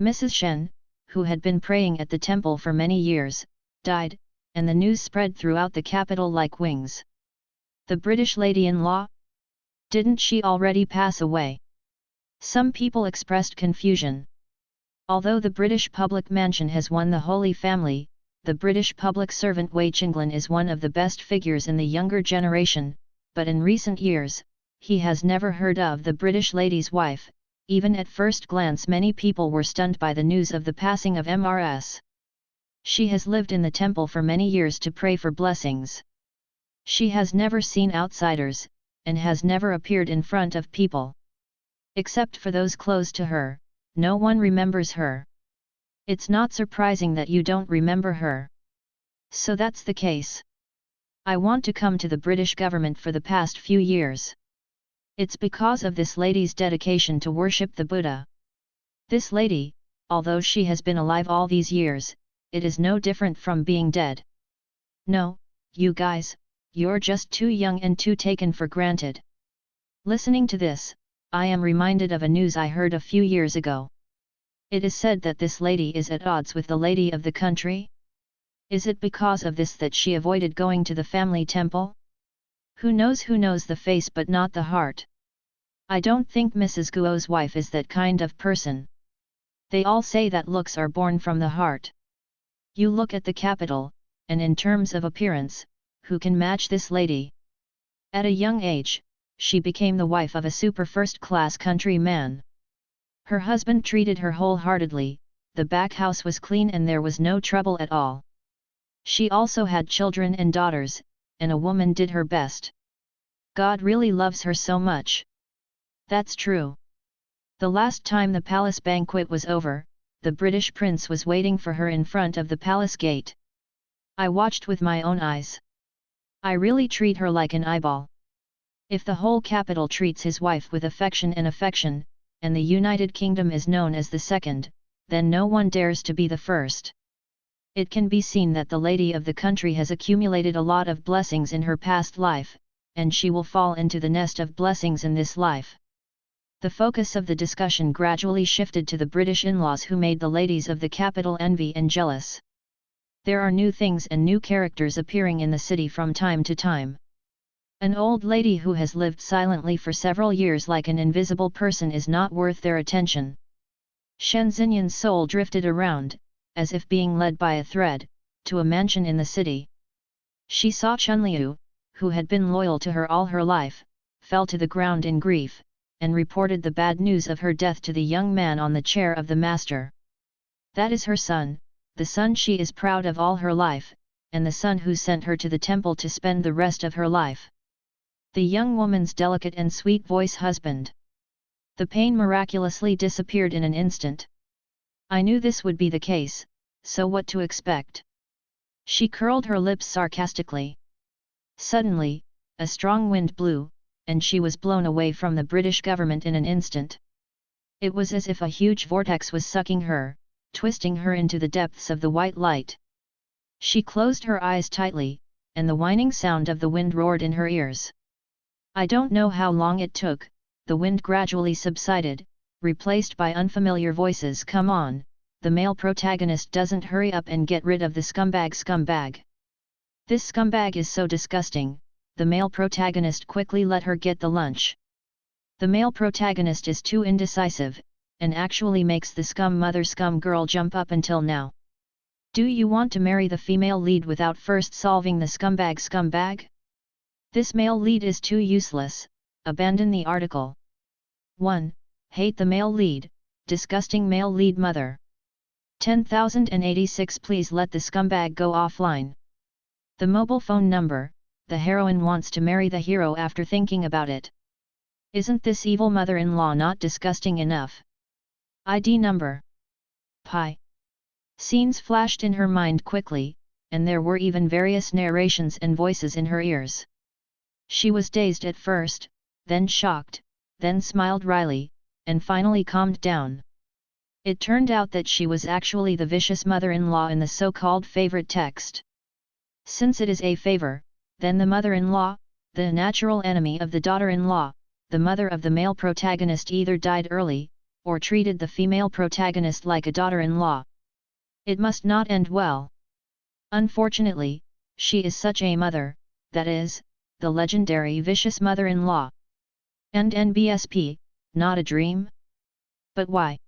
Mrs. Shen, who had been praying at the temple for many years, died, and the news spread throughout the capital like wings. The British lady-in-law? Didn't she already pass away? Some people expressed confusion. Although the British public mansion has won the Holy Family, the British public servant Wei Qinglan is one of the best figures in the younger generation, but in recent years, he has never heard of the British lady's wife. Even at first glance many people were stunned by the news of the passing of Mrs. She has lived in the temple for many years to pray for blessings. She has never seen outsiders, and has never appeared in front of people. Except for those close to her, no one remembers her. It's not surprising that you don't remember her. So that's the case. I want to come to the British government for the past few years. It's because of this lady's dedication to worship the Buddha. This lady, although she has been alive all these years, it is no different from being dead. No, you guys, you're just too young and too taken for granted. Listening to this, I am reminded of a news I heard a few years ago. It is said that this lady is at odds with the lady of the country. Is it because of this that she avoided going to the family temple? Who knows the face but not the heart? I don't think Mrs. Guo's wife is that kind of person. They all say that looks are born from the heart. You look at the capital, and in terms of appearance, who can match this lady? At a young age, she became the wife of a super first-class country man. Her husband treated her wholeheartedly, the back house was clean and there was no trouble at all. She also had children and daughters, and a woman did her best. God really loves her so much. That's true. The last time the palace banquet was over, the British prince was waiting for her in front of the palace gate. I watched with my own eyes. I really treat her like an eyeball. If the whole capital treats his wife with affection, and the United Kingdom is known as the second, then no one dares to be the first. It can be seen that the lady of the country has accumulated a lot of blessings in her past life, and she will fall into the nest of blessings in this life. The focus of the discussion gradually shifted to the British in-laws who made the ladies of the capital envy and jealous. There are new things and new characters appearing in the city from time to time. An old lady who has lived silently for several years like an invisible person is not worth their attention. Shen Xinyan's soul drifted around, as if being led by a thread, to a mansion in the city. She saw Chunliu, who had been loyal to her all her life, fell to the ground in grief, and reported the bad news of her death to the young man on the chair of the master. That is her son, the son she is proud of all her life, and the son who sent her to the temple to spend the rest of her life. The young woman's delicate and sweet voice husband. The pain miraculously disappeared in an instant. I knew this would be the case, so what to expect? She curled her lips sarcastically. Suddenly, a strong wind blew, and she was blown away from the British government in an instant. It was as if a huge vortex was sucking her, twisting her into the depths of the white light. She closed her eyes tightly, and the whining sound of the wind roared in her ears. I don't know how long it took, the wind gradually subsided, replaced by unfamiliar voices. Come on, the male protagonist doesn't hurry up and get rid of the scumbag. This scumbag is so disgusting, the male protagonist quickly let her get the lunch. The male protagonist is too indecisive, and actually makes the scum mother scum girl jump up until now. Do you want to marry the female lead without first solving the scumbag? This male lead is too useless, abandon the article. 1. Hate the male lead, disgusting male lead mother. 10,086 Please let the scumbag go offline. The mobile phone number, the heroine wants to marry the hero after thinking about it. Isn't this evil mother-in-law not disgusting enough? ID number. Pi. Scenes flashed in her mind quickly, and there were even various narrations and voices in her ears. She was dazed at first, then shocked, then smiled wryly, and finally calmed down. It turned out that she was actually the vicious mother-in-law in the so-called favorite text. Since it is a favor, then the mother-in-law, the natural enemy of the daughter-in-law, the mother of the male protagonist either died early, or treated the female protagonist like a daughter-in-law. It must not end well. Unfortunately, she is such a mother, that is, the legendary vicious mother-in-law. And NBSP, not a dream? But why?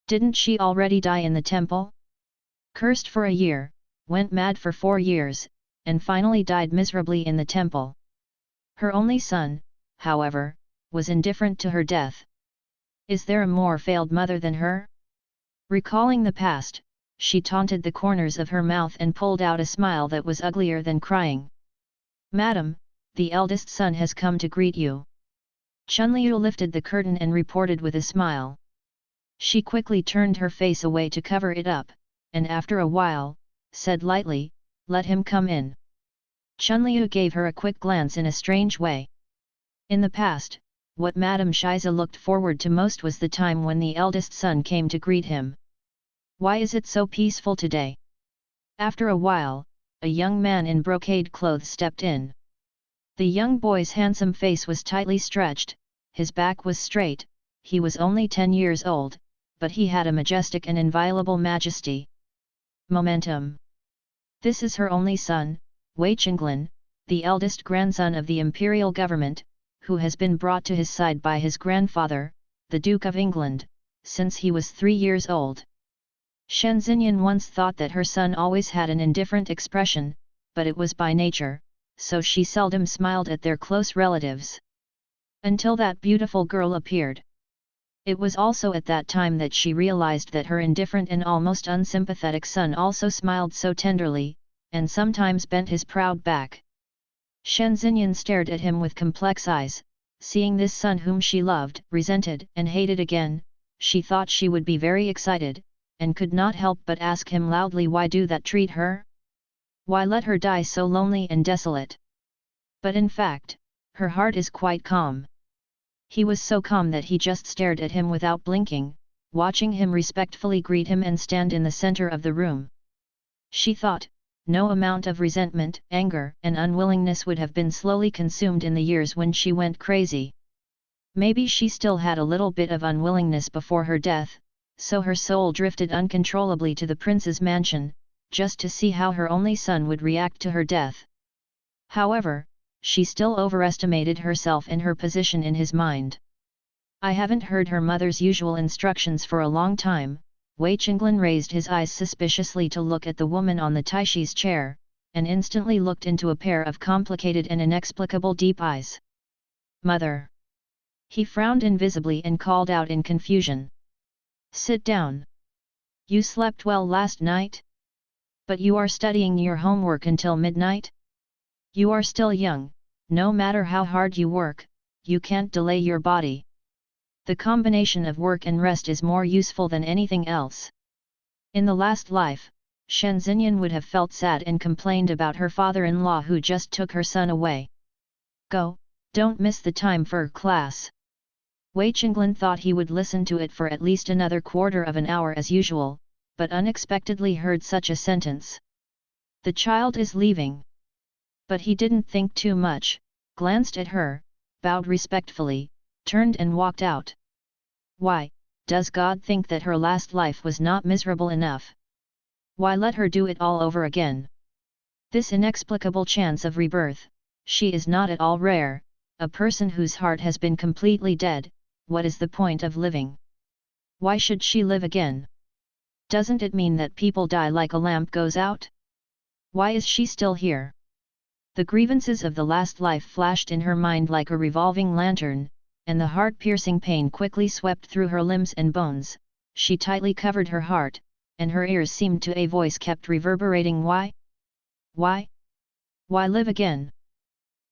Didn't she already die in the temple? Cursed for a year, went mad for 4 years, and finally died miserably in the temple. Her only son, however, was indifferent to her death. Is there a more failed mother than her? Recalling the past, she taunted the corners of her mouth and pulled out a smile that was uglier than crying. Madam, the eldest son has come to greet you. Chunliu lifted the curtain and reported with a smile. She quickly turned her face away to cover it up, and after a while, said lightly, "Let him come in." Chunliu gave her a quick glance in a strange way. In the past, what Madame Shiza looked forward to most was the time when the eldest son came to greet him. Why is it so peaceful today? After a while, a young man in brocade clothes stepped in. The young boy's handsome face was tightly stretched, his back was straight, he was only 10 years old, but he had a majestic and inviolable majesty. Momentum. This is her only son, Wei Qinglan, the eldest grandson of the imperial government, who has been brought to his side by his grandfather, the Duke of England, since he was 3 years old. Shen Xinyan once thought that her son always had an indifferent expression, but it was by nature, so she seldom smiled at their close relatives. Until that beautiful girl appeared. It was also at that time that she realized that her indifferent and almost unsympathetic son also smiled so tenderly, and sometimes bent his proud back. Shen Xinyan stared at him with complex eyes, seeing this son whom she loved, resented and hated again, she thought she would be very excited, and could not help but ask him loudly, why do that treat her? Why let her die so lonely and desolate? But in fact, her heart is quite calm. He was so calm that he just stared at him without blinking, watching him respectfully greet him and stand in the center of the room. She thought, no amount of resentment, anger and unwillingness would have been slowly consumed in the years when she went crazy. Maybe she still had a little bit of unwillingness before her death, so her soul drifted uncontrollably to the prince's mansion, just to see how her only son would react to her death. However, she still overestimated herself and her position in his mind. I haven't heard her mother's usual instructions for a long time. Wei Qinglan raised his eyes suspiciously to look at the woman on the Taishi's chair, and instantly looked into a pair of complicated and inexplicable deep eyes. Mother! He frowned invisibly and called out in confusion. Sit down. You slept well last night? But you are studying your homework until midnight? You are still young, no matter how hard you work, you can't delay your body. The combination of work and rest is more useful than anything else. In the last life, Shen Xinyan would have felt sad and complained about her father-in-law who just took her son away. Go, don't miss the time for class. Wei Qinglan thought he would listen to it for at least another quarter of an hour as usual, but unexpectedly heard such a sentence. The child is leaving. But he didn't think too much, glanced at her, bowed respectfully, turned and walked out. Why, does God think that her last life was not miserable enough? Why let her do it all over again? This inexplicable chance of rebirth, she is not at all rare, a person whose heart has been completely dead, what is the point of living? Why should she live again? Doesn't it mean that people die like a lamp goes out? Why is she still here? The grievances of the last life flashed in her mind like a revolving lantern, and the heart-piercing pain quickly swept through her limbs and bones. She tightly covered her heart, and her ears seemed to a voice kept reverberating, why? Why? Why live again?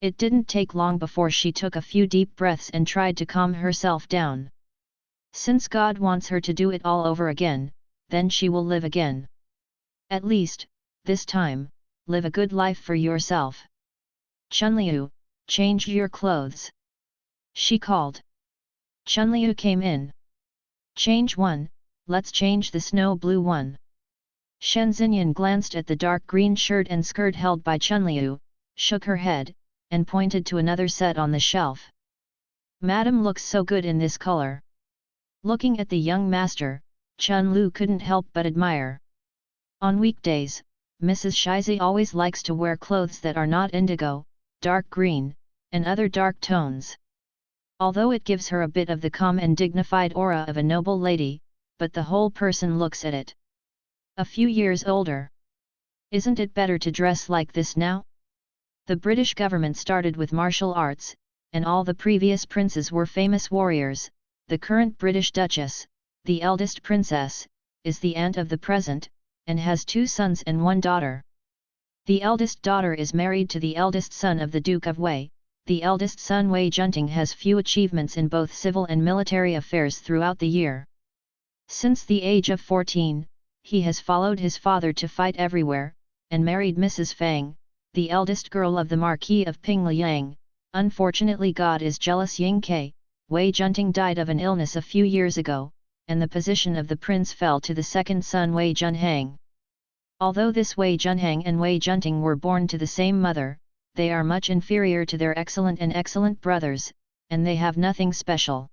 It didn't take long before she took a few deep breaths and tried to calm herself down. Since God wants her to do it all over again, then she will live again. At least, this time, live a good life for yourself. Chunliu, change your clothes. She called. Chunliu came in. Change one, let's change the snow blue one. Shen Xinyan glanced at the dark green shirt and skirt held by Chunliu, shook her head, and pointed to another set on the shelf. Madam looks so good in this color. Looking at the young master, Chun Lu couldn't help but admire. On weekdays, Mrs. Shizi always likes to wear clothes that are not indigo, dark green, and other dark tones. Although it gives her a bit of the calm and dignified aura of a noble lady, but the whole person looks at it a few years older. Isn't it better to dress like this now? The British government started with martial arts, and all the previous princes were famous warriors. The current British Duchess, the eldest princess, is the aunt of the present, and has 2 sons and 1 daughter. The eldest daughter is married to the eldest son of the Duke of Wei. The eldest son Wei Junting has few achievements in both civil and military affairs throughout the year. Since the age of 14, he has followed his father to fight everywhere, and married Mrs. Fang, the eldest girl of the Marquis of Pingliang. Unfortunately, God is jealous. Ying Ke, Wei Junting died of an illness a few years ago, and the position of the prince fell to the second son Wei Junhang. Although this Wei Junhang and Wei Junting were born to the same mother, they are much inferior to their excellent brothers, and they have nothing special.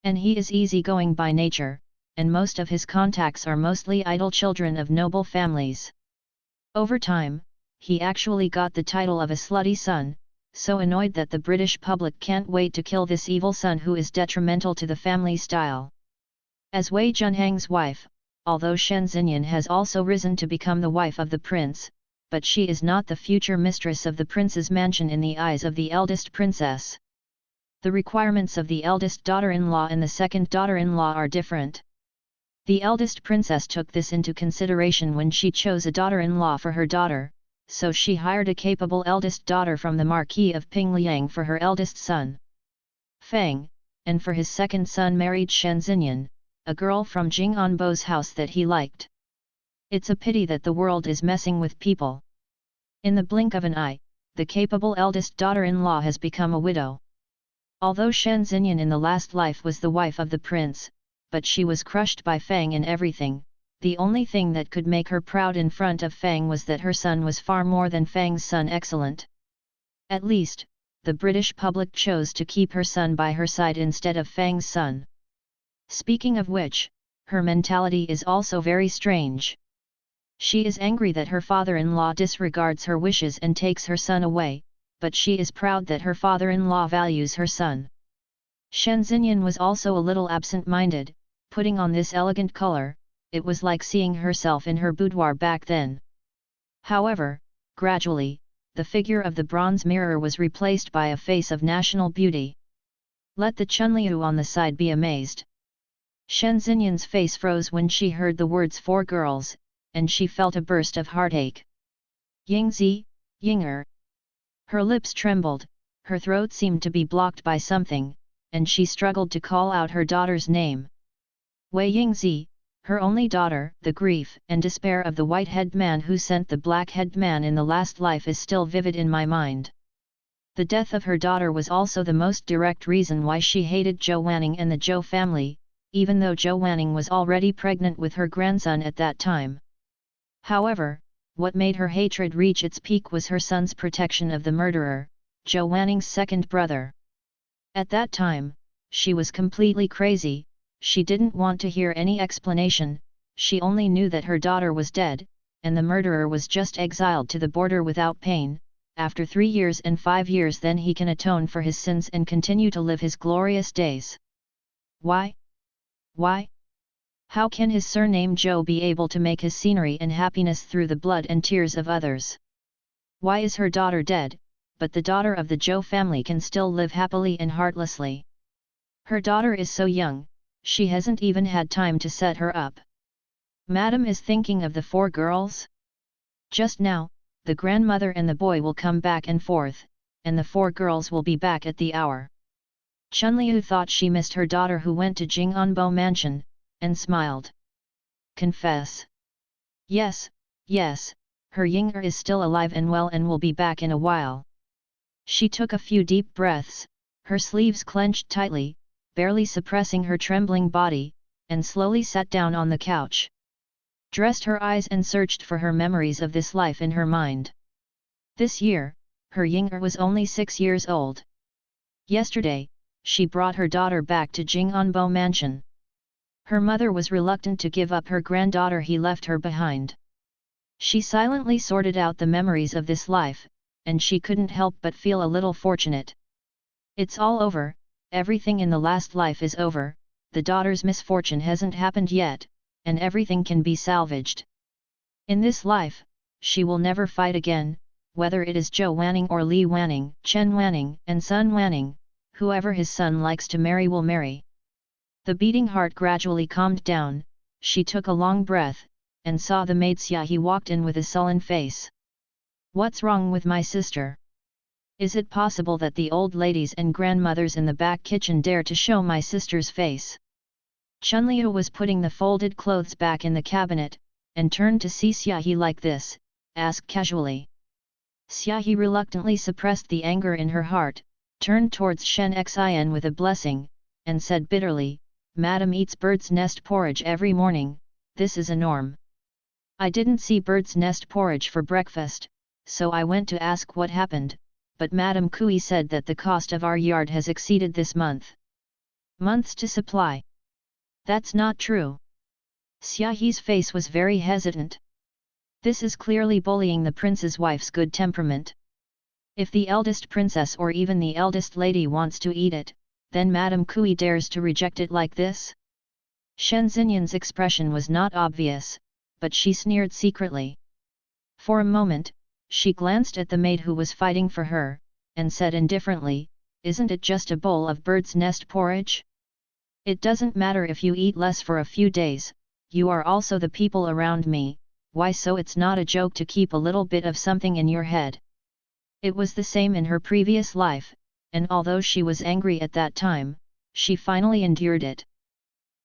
And he is easygoing by nature, and most of his contacts are mostly idle children of noble families. Over time, he actually got the title of a slutty son, so annoyed that the British public can't wait to kill this evil son who is detrimental to the family style. As Wei Junhang's wife, although Shen Xinyan has also risen to become the wife of the prince, but she is not the future mistress of the prince's mansion in the eyes of the eldest princess. The requirements of the eldest daughter-in-law and the second daughter-in-law are different. The eldest princess took this into consideration when she chose a daughter-in-law for her daughter, so she hired a capable eldest daughter from the Marquis of Pingliang for her eldest son, Feng, and for his second son married Shen Xinyan, a girl from Jing Anbo's house that he liked. It's a pity that the world is messing with people. In the blink of an eye, the capable eldest daughter-in-law has become a widow. Although Shen Xinyan in the last life was the wife of the prince, but she was crushed by Feng in everything. The only thing that could make her proud in front of Feng was that her son was far more than Feng's son excellent. At least, the British public chose to keep her son by her side instead of Feng's son. Speaking of which, her mentality is also very strange. She is angry that her father-in-law disregards her wishes and takes her son away, but she is proud that her father-in-law values her son. Shen Xinyan was also a little absent-minded, putting on this elegant color. It was like seeing herself in her boudoir back then. However, gradually, the figure of the bronze mirror was replaced by a face of national beauty. Let the Chunliu on the side be amazed. Shen Xinyan's face froze when she heard the words 4 girls, and she felt a burst of heartache. Yingzi, Yinger. Her lips trembled, her throat seemed to be blocked by something, and she struggled to call out her daughter's name. Wei Yingzi, her only daughter. The grief and despair of the white-headed man who sent the black-headed man in the last life is still vivid in my mind. The death of her daughter was also the most direct reason why she hated Zhou Wanning and the Zhou family, even though Zhou Wanning was already pregnant with her grandson at that time. However, what made her hatred reach its peak was her son's protection of the murderer, Zhou Wanning's second brother. At that time, she was completely crazy. She didn't want to hear any explanation, she only knew that her daughter was dead, and the murderer was just exiled to the border without pain. After 3 years and 5 years then he can atone for his sins and continue to live his glorious days. Why? Why? How can his surname Zhou be able to make his scenery and happiness through the blood and tears of others? Why is her daughter dead, but the daughter of the Zhou family can still live happily and heartlessly? Her daughter is so young, she hasn't even had time to set her up. Madam is thinking of the 4 girls? Just now, the grandmother and the boy will come back and forth, and the 4 girls will be back at the hour. Chunliu thought she missed her daughter who went to Jing'anbo mansion, and smiled. Confess. Yes, yes, her Yinger is still alive and well and will be back in a while. She took a few deep breaths, her sleeves clenched tightly, barely suppressing her trembling body, and slowly sat down on the couch. Dressed her eyes and searched for her memories of this life in her mind. This year, her Yinger was only 6 years old. Yesterday, she brought her daughter back to Jing'anbo mansion. Her mother was reluctant to give up her granddaughter he left her behind. She silently sorted out the memories of this life, and she couldn't help but feel a little fortunate. It's all over, everything in the last life is over, the daughter's misfortune hasn't happened yet, and everything can be salvaged. In this life, she will never fight again, whether it is Zhou Wanning or Li Wanning, Chen Wanning and Sun Wanning, whoever his son likes to marry will marry. The beating heart gradually calmed down, she took a long breath, and saw the maid Xia He walked in with a sullen face. What's wrong with my sister? Is it possible that the old ladies and grandmothers in the back kitchen dare to show my sister's face? Chunliu was putting the folded clothes back in the cabinet, and turned to see Xia He like this, asked casually. Xia He reluctantly suppressed the anger in her heart, turned towards Shen Xin with a blessing, and said bitterly, Madam eats bird's nest porridge every morning, this is a norm. I didn't see bird's nest porridge for breakfast, so I went to ask what happened, but Madam Kui said that the cost of our yard has exceeded this months to supply. That's not true. Xia He's face was very hesitant. This is clearly bullying the prince's wife's good temperament. If the eldest princess or even the eldest lady wants to eat it, then Madame Kui dares to reject it like this? Shen Xinyan's expression was not obvious, but she sneered secretly. For a moment, she glanced at the maid who was fighting for her, and said indifferently, isn't it just a bowl of bird's nest porridge? It doesn't matter if you eat less for a few days, you are also the people around me, why so it's not a joke to keep a little bit of something in your head. It was the same in her previous life, and although she was angry at that time, she finally endured it.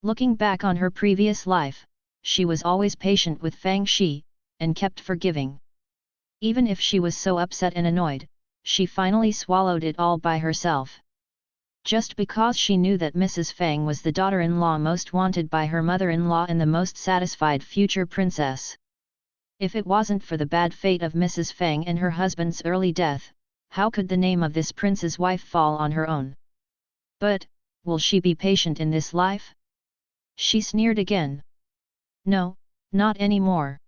Looking back on her previous life, she was always patient with Fang Shi, and kept forgiving. Even if she was so upset and annoyed, she finally swallowed it all by herself. Just because she knew that Mrs. Fang was the daughter-in-law most wanted by her mother-in-law and the most satisfied future princess. If it wasn't for the bad fate of Mrs. Fang and her husband's early death, how could the name of this prince's wife fall on her own? But, will she be patient in this life? She sneered again. No, not anymore.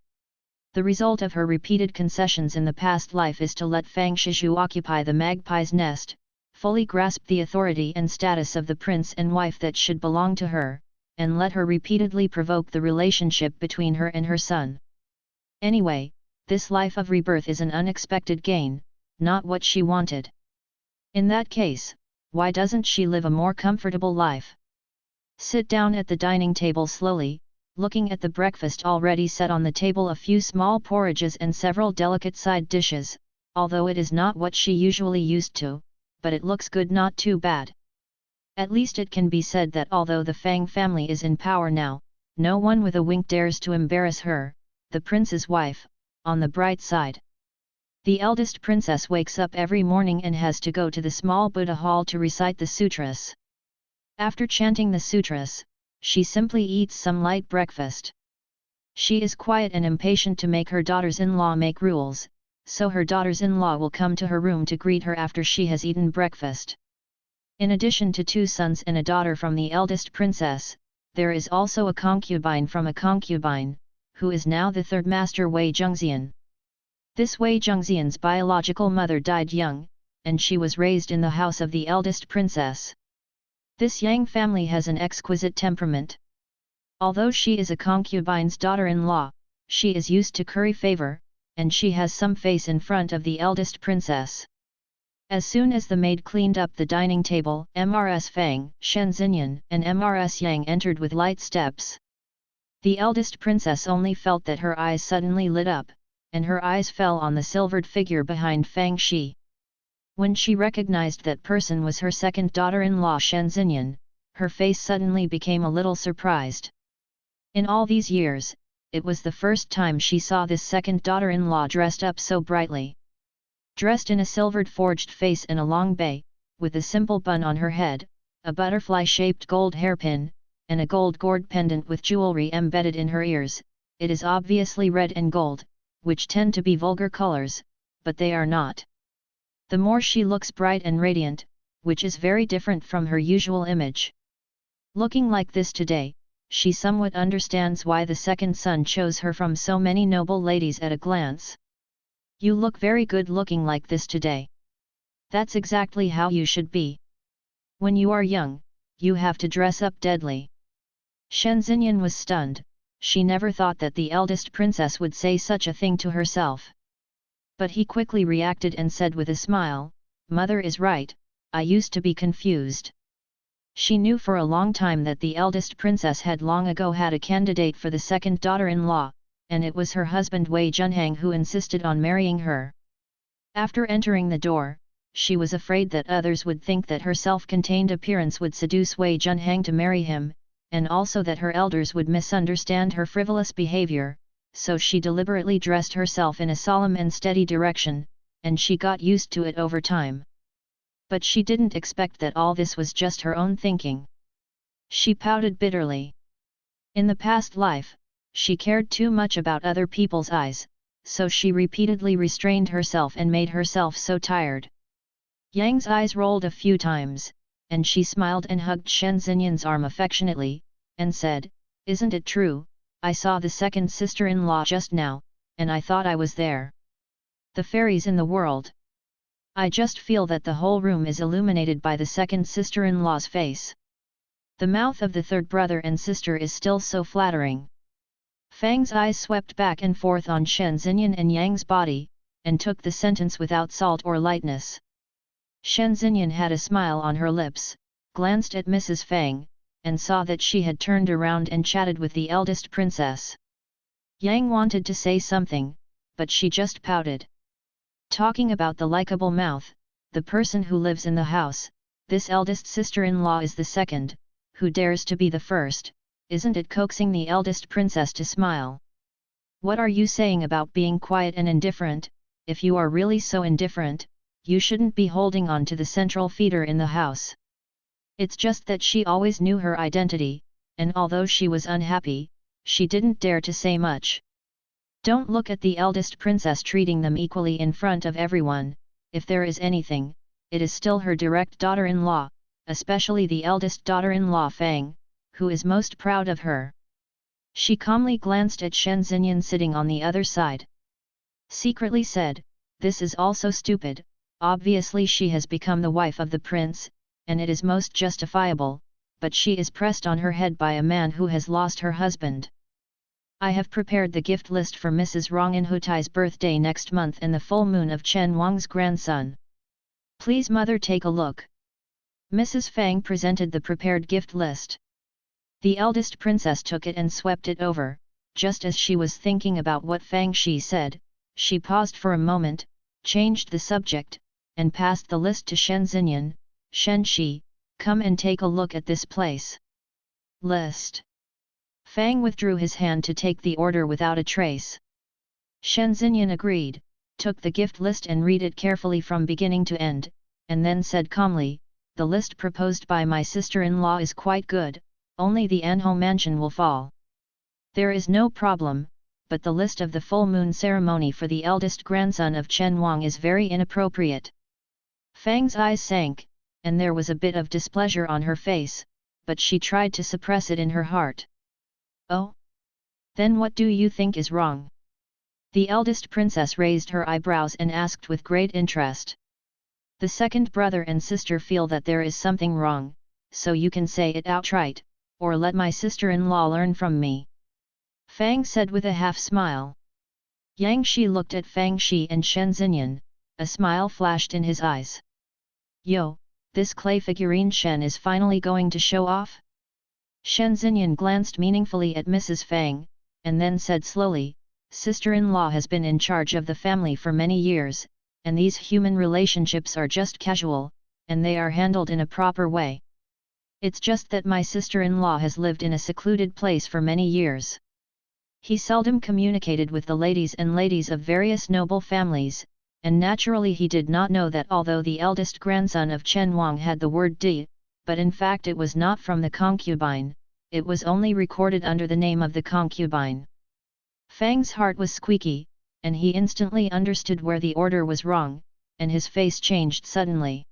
The result of her repeated concessions in the past life is to let Fang Shishu occupy the magpie's nest, fully grasp the authority and status of the prince and wife that should belong to her, and let her repeatedly provoke the relationship between her and her son. Anyway, this life of rebirth is an unexpected gain, not what she wanted. In that case, why doesn't she live a more comfortable life? Sit down at the dining table slowly, looking at the breakfast already set on the table, a few small porridges and several delicate side dishes, although it is not what she usually used to, but it looks good, not too bad. At least it can be said that although the Fang family is in power now, no one with a wink dares to embarrass her, the prince's wife, on the bright side. The eldest princess wakes up every morning and has to go to the small Buddha hall to recite the sutras. After chanting the sutras, she simply eats some light breakfast. She is quiet and impatient to make her daughters-in-law make rules, so her daughters-in-law will come to her room to greet her after she has eaten breakfast. In addition to 2 sons and a daughter from the eldest princess, there is also a concubine from a concubine, who is now the 3rd master Wei Zhongxian. This Wei Zhongxian's biological mother died young, and she was raised in the house of the eldest princess. This Yang family has an exquisite temperament. Although she is a concubine's daughter-in-law, she is used to curry favor, and she has some face in front of the eldest princess. As soon as the maid cleaned up the dining table, Mrs. Fang, Shen Xinyan and Mrs. Yang entered with light steps. The eldest princess only felt that her eyes suddenly lit up, and her eyes fell on the silvered figure behind Fang Shi. When she recognized that person was her second daughter-in-law Shen Xinyan, her face suddenly became a little surprised. In all these years, it was the first time she saw this second daughter-in-law dressed up so brightly. Dressed in a silvered forged face and a long bay, with a simple bun on her head, a butterfly-shaped gold hairpin, and a gold gourd pendant with jewelry embedded in her ears, it is obviously red and gold, which tend to be vulgar colors, but they are not. The more she looks bright and radiant, which is very different from her usual image. Looking like this today, she somewhat understands why the second son chose her from so many noble ladies at a glance. You look very good looking like this today. That's exactly how you should be. When you are young, you have to dress up deadly. Shen Xinyan was stunned. She never thought that the eldest princess would say such a thing to herself. But he quickly reacted and said with a smile, "Mother is right, I used to be confused." She knew for a long time that the eldest princess had long ago had a candidate for the second daughter-in-law, and it was her husband Wei Junhang who insisted on marrying her. After entering the door, she was afraid that others would think that her self-contained appearance would seduce Wei Junhang to marry him, and also that her elders would misunderstand her frivolous behavior, so she deliberately dressed herself in a solemn and steady direction, and she got used to it over time. But she didn't expect that all this was just her own thinking. She pouted bitterly. In the past life, she cared too much about other people's eyes, so she repeatedly restrained herself and made herself so tired. Yang's eyes rolled a few times, and she smiled and hugged Shen Xinyan's arm affectionately, and said, "Isn't it true, I saw the second sister-in-law just now, and I thought I was there. The fairies in the world. I just feel that the whole room is illuminated by the second sister-in-law's face. The mouth of the third brother and sister is still so flattering." Fang's eyes swept back and forth on Shen Xinyan and Yang's body, and took the sentence without salt or lightness. Shen Xinyan had a smile on her lips, glanced at Mrs. Fang, and saw that she had turned around and chatted with the eldest princess. Yang wanted to say something, but she just pouted. Talking about the likable mouth, the person who lives in the house, this eldest sister-in-law is the second, who dares to be the first, isn't it coaxing the eldest princess to smile? What are you saying about being quiet and indifferent? If you are really so indifferent, you shouldn't be holding on to the central feeder in the house. It's just that she always knew her identity, and although she was unhappy, she didn't dare to say much. Don't look at the eldest princess treating them equally in front of everyone. If there is anything, it is still her direct daughter-in-law, especially the eldest daughter-in-law Fang, who is most proud of her. She calmly glanced at Shen Xinyan sitting on the other side. Secretly said, "This is also stupid. Obviously she has become the wife of the prince, and it is most justifiable, but she is pressed on her head by a man who has lost her husband. I have prepared the gift list for Mrs. Rong In Hutai's birthday next month and the full moon of Chen Wang's grandson. Please mother take a look." Mrs. Fang presented the prepared gift list. The eldest princess took it and swept it over. Just as she was thinking about what Fang Shi said, she paused for a moment, changed the subject, and passed the list to Shen Xinyan. "Shen Shi, come and take a look at this place." List. Fang withdrew his hand to take the order without a trace. Shen Xinyan agreed, took the gift list and read it carefully from beginning to end, and then said calmly, "The list proposed by my sister-in-law is quite good, only the Anho mansion will fall. There is no problem, but the list of the full moon ceremony for the eldest grandson of Chen Wang is very inappropriate." Fang's eyes sank, and there was a bit of displeasure on her face, but she tried to suppress it in her heart. "Oh? Then what do you think is wrong?" The eldest princess raised her eyebrows and asked with great interest. "The second brother and sister feel that there is something wrong, so you can say it outright, or let my sister-in-law learn from me," Fang said with a half-smile. Yang Shi looked at Fang Shi and Shen Xinyan, a smile flashed in his eyes. "Yo, this clay figurine Shen is finally going to show off?" Shen Xinyan glanced meaningfully at Mrs. Fang, and then said slowly, "Sister-in-law has been in charge of the family for many years, and these human relationships are just casual, and they are handled in a proper way. It's just that my sister-in-law has lived in a secluded place for many years. He seldom communicated with the ladies of various noble families, and naturally he did not know that although the eldest grandson of Chen Wang had the word di, but in fact it was not from the concubine, it was only recorded under the name of the concubine." Fang's heart was squeaky, and he instantly understood where the order was wrong, and his face changed suddenly.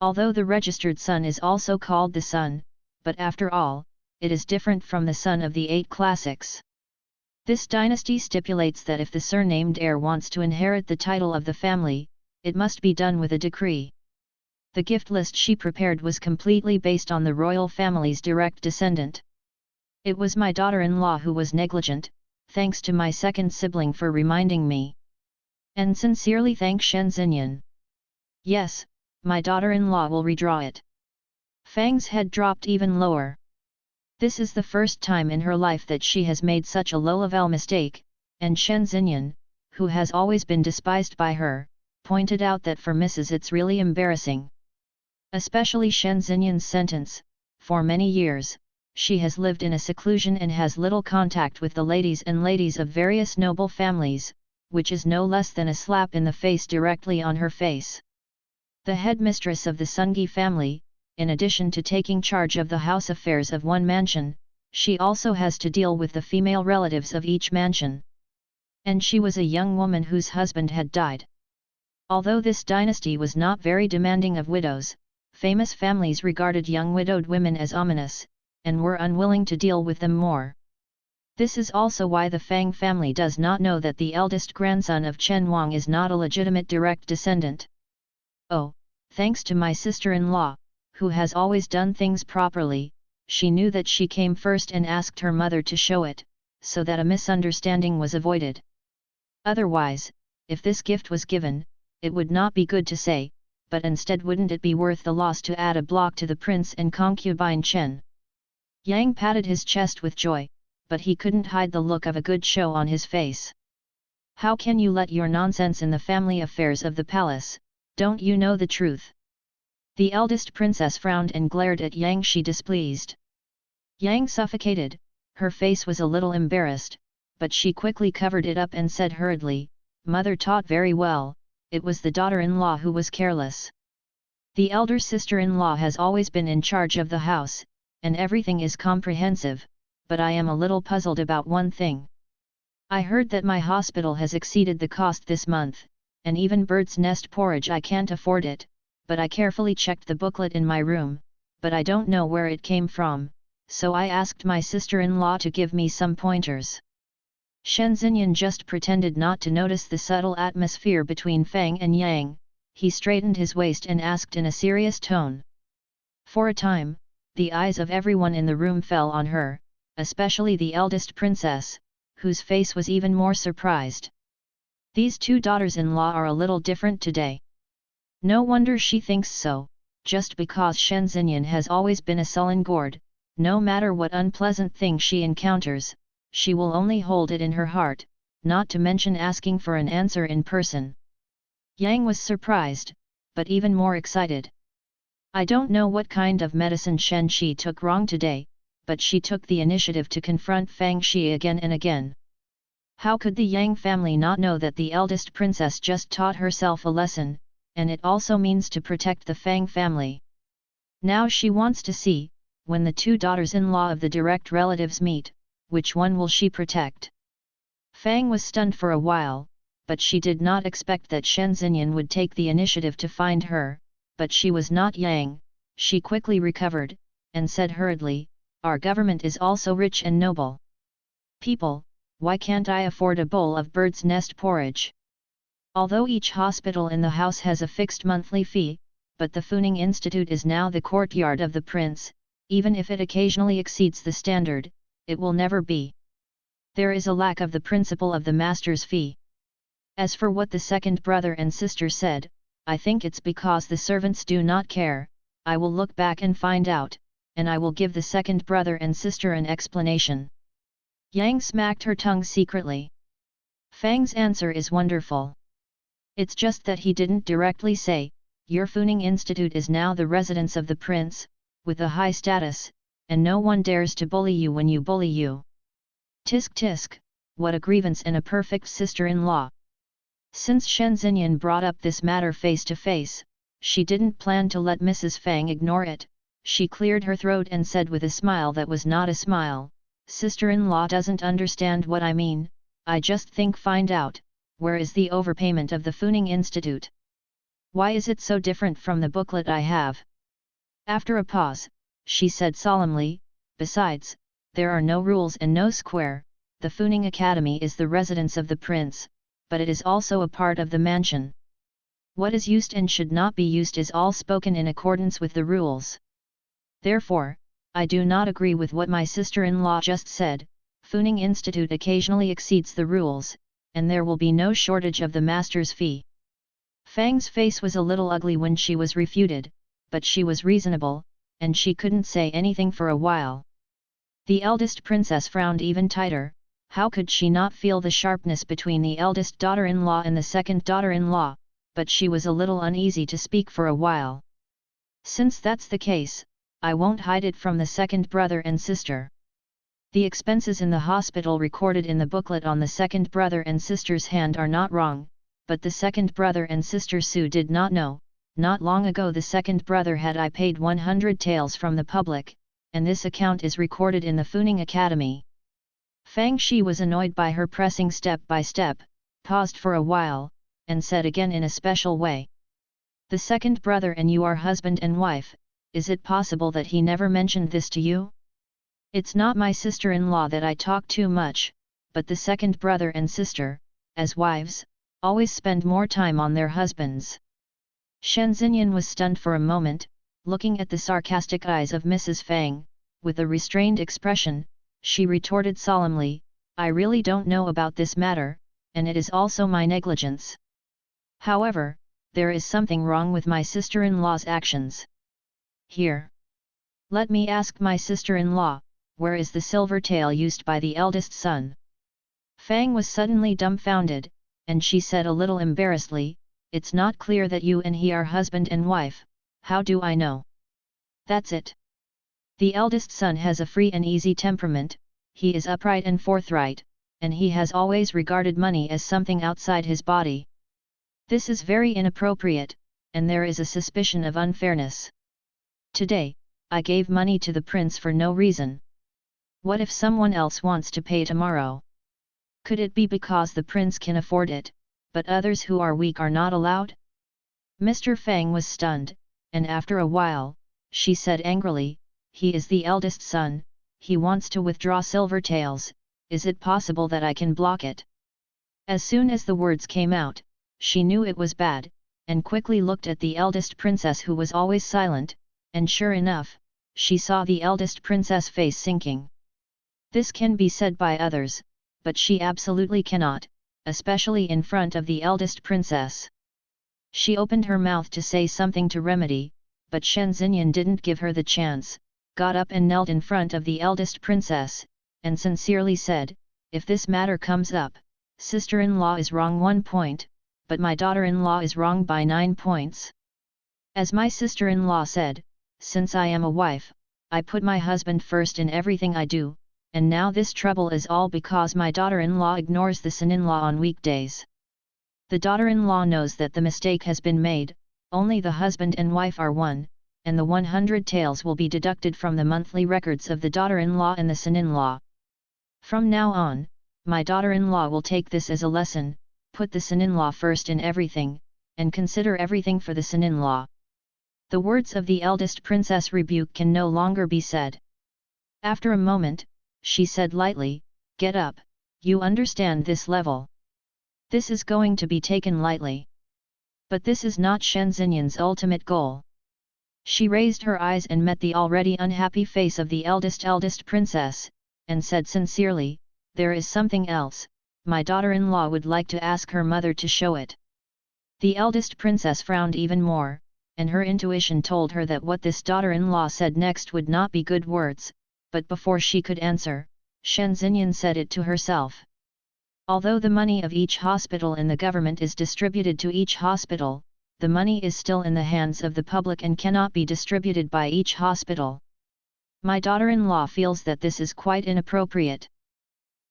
Although the registered son is also called the son, but after all, it is different from the son of the 8 classics. This dynasty stipulates that if the surnamed heir wants to inherit the title of the family, it must be done with a decree. The gift list she prepared was completely based on the royal family's direct descendant. It was my daughter-in-law who was negligent, thanks to my second sibling for reminding me. And sincerely thank Shen Xinyan. Yes, my daughter-in-law will redraw it. Fang's head dropped even lower. This is the first time in her life that she has made such a low-level mistake, and Shen Xinyan, who has always been despised by her, pointed out that for Mrs. it's really embarrassing. Especially Shen Xinyan's sentence, for many years, she has lived in a seclusion and has little contact with the ladies and ladies of various noble families, which is no less than a slap in the face directly on her face. The headmistress of the Sungi family, in addition to taking charge of the house affairs of one mansion, she also has to deal with the female relatives of each mansion. And she was a young woman whose husband had died. Although this dynasty was not very demanding of widows, famous families regarded young widowed women as ominous, and were unwilling to deal with them more. This is also why the Fang family does not know that the eldest grandson of Chen Wang is not a legitimate direct descendant. Oh, thanks to my sister-in-law, who has always done things properly, she knew that she came first and asked her mother to show it, so that a misunderstanding was avoided. Otherwise, if this gift was given, it would not be good to say, but instead wouldn't it be worth the loss to add a block to the prince and concubine Chen? Yang patted his chest with joy, but he couldn't hide the look of a good show on his face. How can you let your nonsense in the family affairs of the palace? Don't you know the truth? The eldest princess frowned and glared at Yang she displeased. Yang suffocated, her face was a little embarrassed, but she quickly covered it up and said hurriedly, "Mother taught very well, it was the daughter-in-law who was careless. The elder sister-in-law has always been in charge of the house, and everything is comprehensive, but I am a little puzzled about one thing. I heard that my hospital has exceeded the cost this month, and even bird's nest porridge I can't afford it, but I carefully checked the booklet in my room, but I don't know where it came from, so I asked my sister-in-law to give me some pointers." Shen Xinyan just pretended not to notice the subtle atmosphere between Fang and Yang. He straightened his waist and asked in a serious tone. For a time, the eyes of everyone in the room fell on her, especially the eldest princess, whose face was even more surprised. These 2 daughters-in-law are a little different today. No wonder she thinks so, just because Shen Xinyan has always been a sullen gourd. No matter what unpleasant thing she encounters, she will only hold it in her heart, not to mention asking for an answer in person. Yang was surprised, but even more excited. I don't know what kind of medicine Shen Shi took wrong today, but she took the initiative to confront Fang Shi again and again. How could the Yang family not know that the eldest princess just taught herself a lesson, and it also means to protect the Fang family? Now she wants to see, when the 2 daughters-in-law of the direct relatives meet, which one will she protect? Fang was stunned for a while, but she did not expect that Shen Xinyan would take the initiative to find her, but she was not Yang. She quickly recovered, and said hurriedly, "Our government is also rich and noble. People, why can't I afford a bowl of bird's nest porridge? Although each hospital in the house has a fixed monthly fee, but the Funing Institute is now the courtyard of the prince. Even if it occasionally exceeds the standard, it will never be. There is a lack of the principle of the master's fee. As for what the second brother and sister said, I think it's because the servants do not care. I will look back and find out, and I will give the second brother and sister an explanation." Yang smacked her tongue secretly. Fang's answer is wonderful. It's just that he didn't directly say, "Your Funing Institute is now the residence of the prince, with a high status, and no one dares to bully you when you bully you." Tisk tisk, what a grievance and a perfect sister-in-law. Since Shen Xinyan brought up this matter face to face, she didn't plan to let Mrs. Fang ignore it. She cleared her throat and said with a smile that was not a smile, "Sister-in-law doesn't understand what I mean. I just think find out, where is the overpayment of the Funing Institute? Why is it so different from the booklet I have?" After a pause, she said solemnly, Besides, there are no rules and no square. The Funing Academy is the residence of the prince, but it is also a part of the mansion. What is used and should not be used is all spoken in accordance with the rules. Therefore, I do not agree with what my sister-in-law just said. Funing Institute occasionally exceeds the rules, and there will be no shortage of the master's fee. Fang's face was a little ugly when she was refuted, but she was reasonable, and she couldn't say anything for a while. The eldest princess frowned even tighter. How could she not feel the sharpness between the eldest daughter-in-law and the second daughter-in-law, but she was a little uneasy to speak for a while. Since that's the case, I won't hide it from the second brother and sister. The expenses in the hospital recorded in the booklet on the second brother and sister's hand are not wrong, but the second brother and sister Sue did not know. Not long ago the second brother had I paid 100 taels from the public, and this account is recorded in the Funing Academy. Fang Shi was annoyed by her pressing step by step, paused for a while, and said again in a special way. The second brother and you are husband and wife, is it possible that he never mentioned this to you? It's not my sister-in-law that I talk too much, but the second brother and sister, as wives, always spend more time on their husbands. Shen Xinyan was stunned for a moment, looking at the sarcastic eyes of Mrs. Fang. With a restrained expression, she retorted solemnly, I really don't know about this matter, and it is also my negligence. However, there is something wrong with my sister-in-law's actions. Here. Let me ask my sister-in-law, where is the silver tael used by the eldest son? Fang was suddenly dumbfounded, and she said a little embarrassedly, it's not clear that you and he are husband and wife, how do I know? That's it. The eldest son has a free and easy temperament, he is upright and forthright, and he has always regarded money as something outside his body. This is very inappropriate, and there is a suspicion of unfairness. Today, I gave money to the prince for no reason. What if someone else wants to pay tomorrow? Could it be because the prince can afford it, but others who are weak are not allowed? Mr. Fang was stunned, and after a while, she said angrily, he is the eldest son, he wants to withdraw silver taels, is it possible that I can block it? As soon as the words came out, she knew it was bad, and quickly looked at the eldest princess who was always silent, and sure enough, she saw the eldest princess' face sinking. This can be said by others, but she absolutely cannot, especially in front of the eldest princess. She opened her mouth to say something to remedy, but Shen Xinyan didn't give her the chance, got up and knelt in front of the eldest princess, and sincerely said, if this matter comes up, sister-in-law is wrong 1 point, but my daughter-in-law is wrong by 9 points. As my sister-in-law said, since I am a wife, I put my husband first in everything I do, and now this trouble is all because my daughter-in-law ignores the son-in-law on weekdays. The daughter-in-law knows that the mistake has been made, only the husband and wife are one, and the 100 taels will be deducted from the monthly records of the daughter-in-law and the son-in-law. From now on, my daughter-in-law will take this as a lesson, put the son-in-law first in everything, and consider everything for the son-in-law. The words of the eldest princess rebuke can no longer be said. After a moment, she said lightly, get up, you understand this level. This is going to be taken lightly. But this is not Shen Xinyan's ultimate goal. She raised her eyes and met the already unhappy face of the eldest princess, and said sincerely, there is something else, my daughter-in-law would like to ask her mother to show it. The eldest princess frowned even more, and her intuition told her that what this daughter-in-law said next would not be good words, but before she could answer, Shen Xinyan said it to herself. Although the money of each hospital in the government is distributed to each hospital, the money is still in the hands of the public and cannot be distributed by each hospital. My daughter-in-law feels that this is quite inappropriate.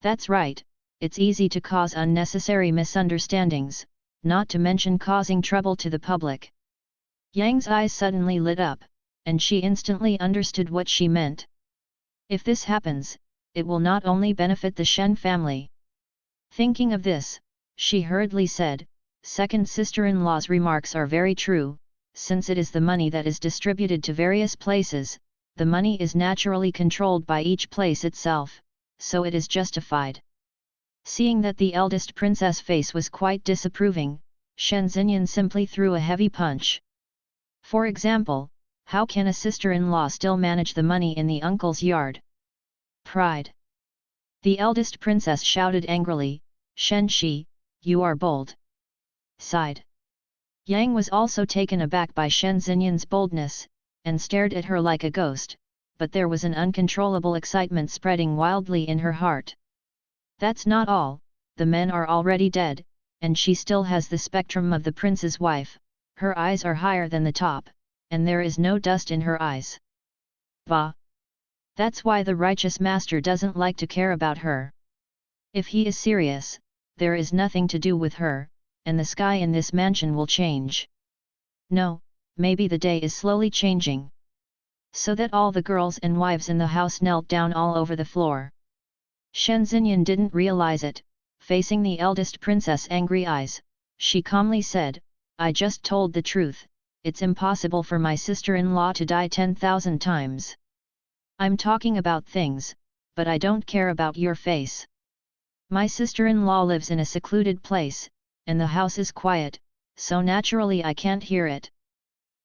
That's right, it's easy to cause unnecessary misunderstandings, not to mention causing trouble to the public. Yang's eyes suddenly lit up, and she instantly understood what she meant. If this happens, it will not only benefit the Shen family. Thinking of this, she hurriedly said, second sister-in-law's remarks are very true, since it is the money that is distributed to various places, the money is naturally controlled by each place itself, so it is justified. Seeing that the eldest princess' face was quite disapproving, Shen Xinyan simply threw a heavy punch. For example, how can a sister-in-law still manage the money in the uncle's yard? Pride. The eldest princess shouted angrily, Shen Shi, you are bold. Sighed. Yang was also taken aback by Shen Xinyan's boldness, and stared at her like a ghost, but there was an uncontrollable excitement spreading wildly in her heart. That's not all, the men are already dead, and she still has the spectrum of the prince's wife, her eyes are higher than the top, and there is no dust in her eyes. Bah! That's why the righteous master doesn't like to care about her. If he is serious, there is nothing to do with her, and the sky in this mansion will change. No, maybe the day is slowly changing. So that all the girls and wives in the house knelt down all over the floor. Shen Xinyan didn't realize it, facing the eldest princess' angry eyes, she calmly said, I just told the truth, it's impossible for my sister-in-law to die 10,000 times. I'm talking about things, but I don't care about your face. My sister-in-law lives in a secluded place, and the house is quiet, so naturally I can't hear it.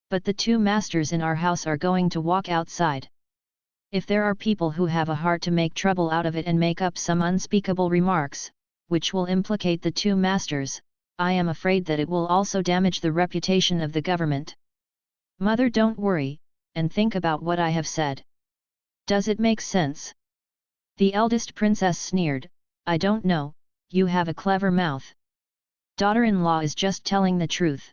But the two masters in our house are going to walk outside. If there are people who have a heart to make trouble out of it and make up some unspeakable remarks, which will implicate the two masters, I am afraid that it will also damage the reputation of the government. Mother, don't worry, and think about what I have said. Does it make sense? The eldest princess sneered, I don't know, you have a clever mouth. Daughter-in-law is just telling the truth.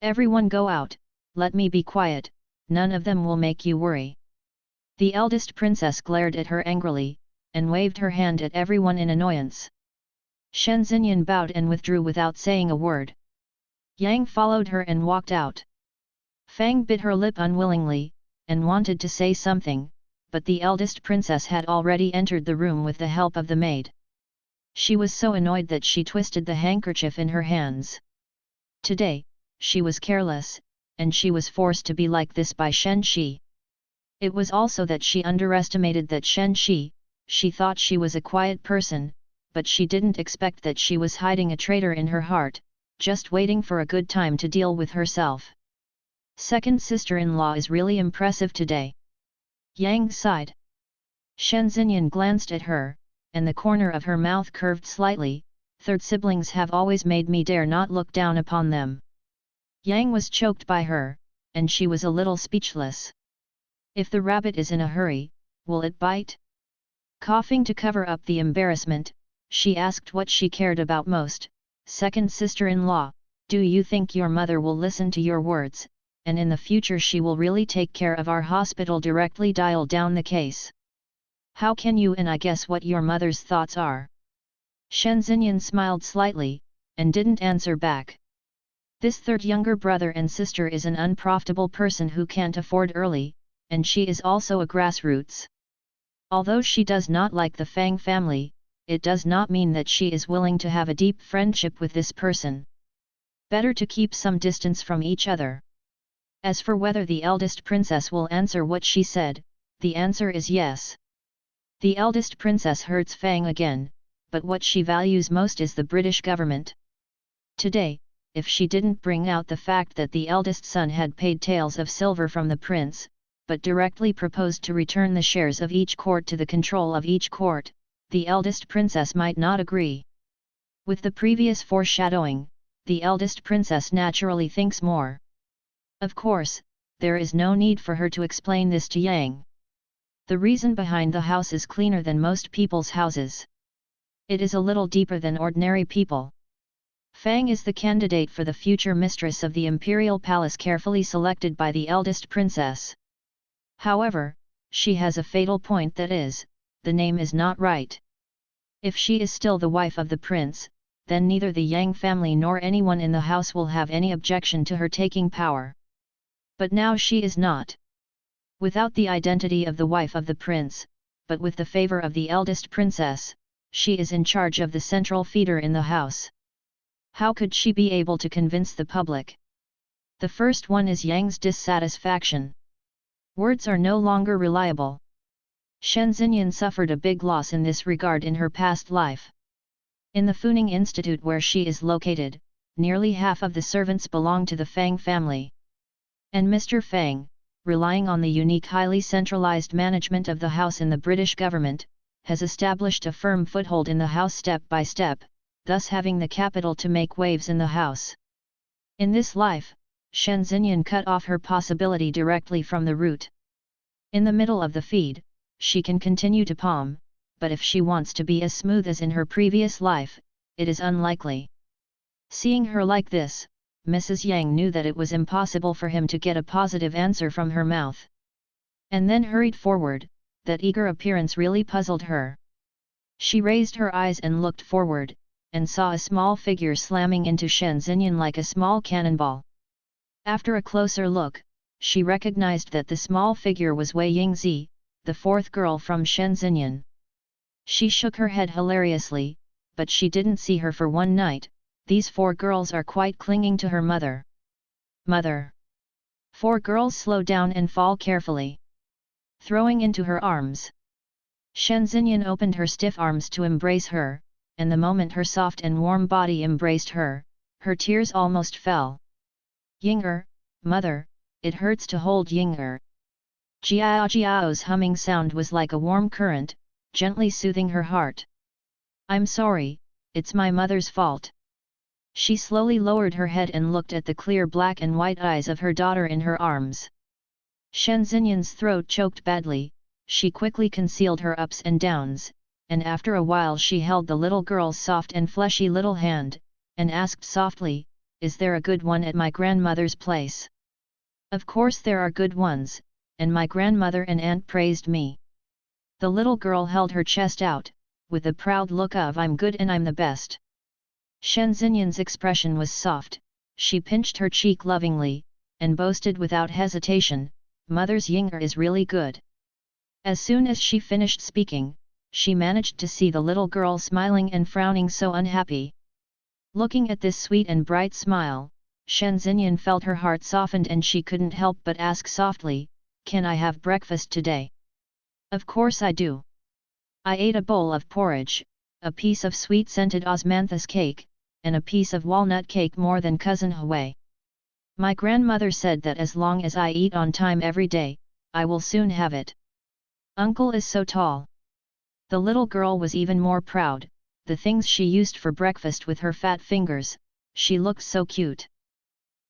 Everyone go out, let me be quiet, none of them will make you worry. The eldest princess glared at her angrily, and waved her hand at everyone in annoyance. Shen Xinyan bowed and withdrew without saying a word. Yang followed her and walked out. Fang bit her lip unwillingly, and wanted to say something, but the eldest princess had already entered the room with the help of the maid. She was so annoyed that she twisted the handkerchief in her hands. Today, she was careless, and she was forced to be like this by Shen Shi. It was also that she underestimated that Shen Shi, she thought she was a quiet person, but she didn't expect that she was hiding a traitor in her heart, just waiting for a good time to deal with herself. Second sister-in-law is really impressive today. Yang sighed. Shen Xinyan glanced at her, and the corner of her mouth curved slightly, third siblings have always made me dare not look down upon them. Yang was choked by her, and she was a little speechless. If the rabbit is in a hurry, will it bite? Coughing to cover up the embarrassment, she asked what she cared about most. Second sister-in-law, do you think your mother will listen to your words, and in the future she will really take care of our hospital? Directly dial down the case. How can you and I guess what your mother's thoughts are? Shen Xinyan smiled slightly, and didn't answer back. This third younger brother and sister is an unprofitable person who can't afford early, and she is also a grassroots. Although she does not like the Fang family, it does not mean that she is willing to have a deep friendship with this person. Better to keep some distance from each other. As for whether the eldest princess will answer what she said, the answer is yes. The eldest princess hurts Fang again, but what she values most is the British government. Today, if she didn't bring out the fact that the eldest son had paid taels of silver from the prince, but directly proposed to return the shares of each court to the control of each court, the eldest princess might not agree. With the previous foreshadowing, the eldest princess naturally thinks more. Of course, there is no need for her to explain this to Yang. The reason behind the house is cleaner than most people's houses. It is a little deeper than ordinary people. Fang is the candidate for the future mistress of the imperial palace, carefully selected by the eldest princess. However, she has a fatal point, that is, the name is not right. If she is still the wife of the prince, then neither the Yang family nor anyone in the house will have any objection to her taking power. But now she is not. Without the identity of the wife of the prince, but with the favor of the eldest princess, she is in charge of the central feeder in the house. How could she be able to convince the public? The first one is Yang's dissatisfaction. Words are no longer reliable. Shen Xinyan suffered a big loss in this regard in her past life. In the Funing Institute where she is located, nearly half of the servants belong to the Fang family. And Mr. Fang, relying on the unique highly centralized management of the house in the British government, has established a firm foothold in the house step by step, thus having the capital to make waves in the house. In this life, Shen Xinyan cut off her possibility directly from the root. In the middle of the feed, she can continue to palm, but if she wants to be as smooth as in her previous life, it is unlikely. Seeing her like this, Mrs. Yang knew that it was impossible for him to get a positive answer from her mouth. And then hurried forward, that eager appearance really puzzled her. She raised her eyes and looked forward, and saw a small figure slamming into Shen Xinyan like a small cannonball. After a closer look, she recognized that the small figure was Wei Yingzi, the fourth girl from Shen Xinyan. She shook her head hilariously, but she didn't see her for one night. These four girls are quite clinging to her mother. Mother! Four girls slow down and fall carefully, throwing into her arms. Shen Xinyan opened her stiff arms to embrace her, and the moment her soft and warm body embraced her, her tears almost fell. Ying'er, mother, it hurts to hold Ying'er. Jiao Jiao's humming sound was like a warm current, gently soothing her heart. I'm sorry, it's my mother's fault. She slowly lowered her head and looked at the clear black and white eyes of her daughter in her arms. Shen Xinyan's throat choked badly, she quickly concealed her ups and downs, and after a while she held the little girl's soft and fleshy little hand, and asked softly, "Is there a good one at my grandmother's place?" "Of course there are good ones, and my grandmother and aunt praised me." The little girl held her chest out, with a proud look of "I'm good and I'm the best." Shen Xinyan's expression was soft, she pinched her cheek lovingly, and boasted without hesitation, "Mother's Ying'er is really good." As soon as she finished speaking, she managed to see the little girl smiling and frowning so unhappy. Looking at this sweet and bright smile, Shen Xinyan felt her heart softened and she couldn't help but ask softly, "Can I have breakfast today?" "Of course I do." "I ate a bowl of porridge, a piece of sweet scented osmanthus cake, and a piece of walnut cake more than cousin Hui. My grandmother said that as long as I eat on time every day, I will soon have it. Uncle is so tall." The little girl was even more proud, the things she used for breakfast with her fat fingers, she looked so cute.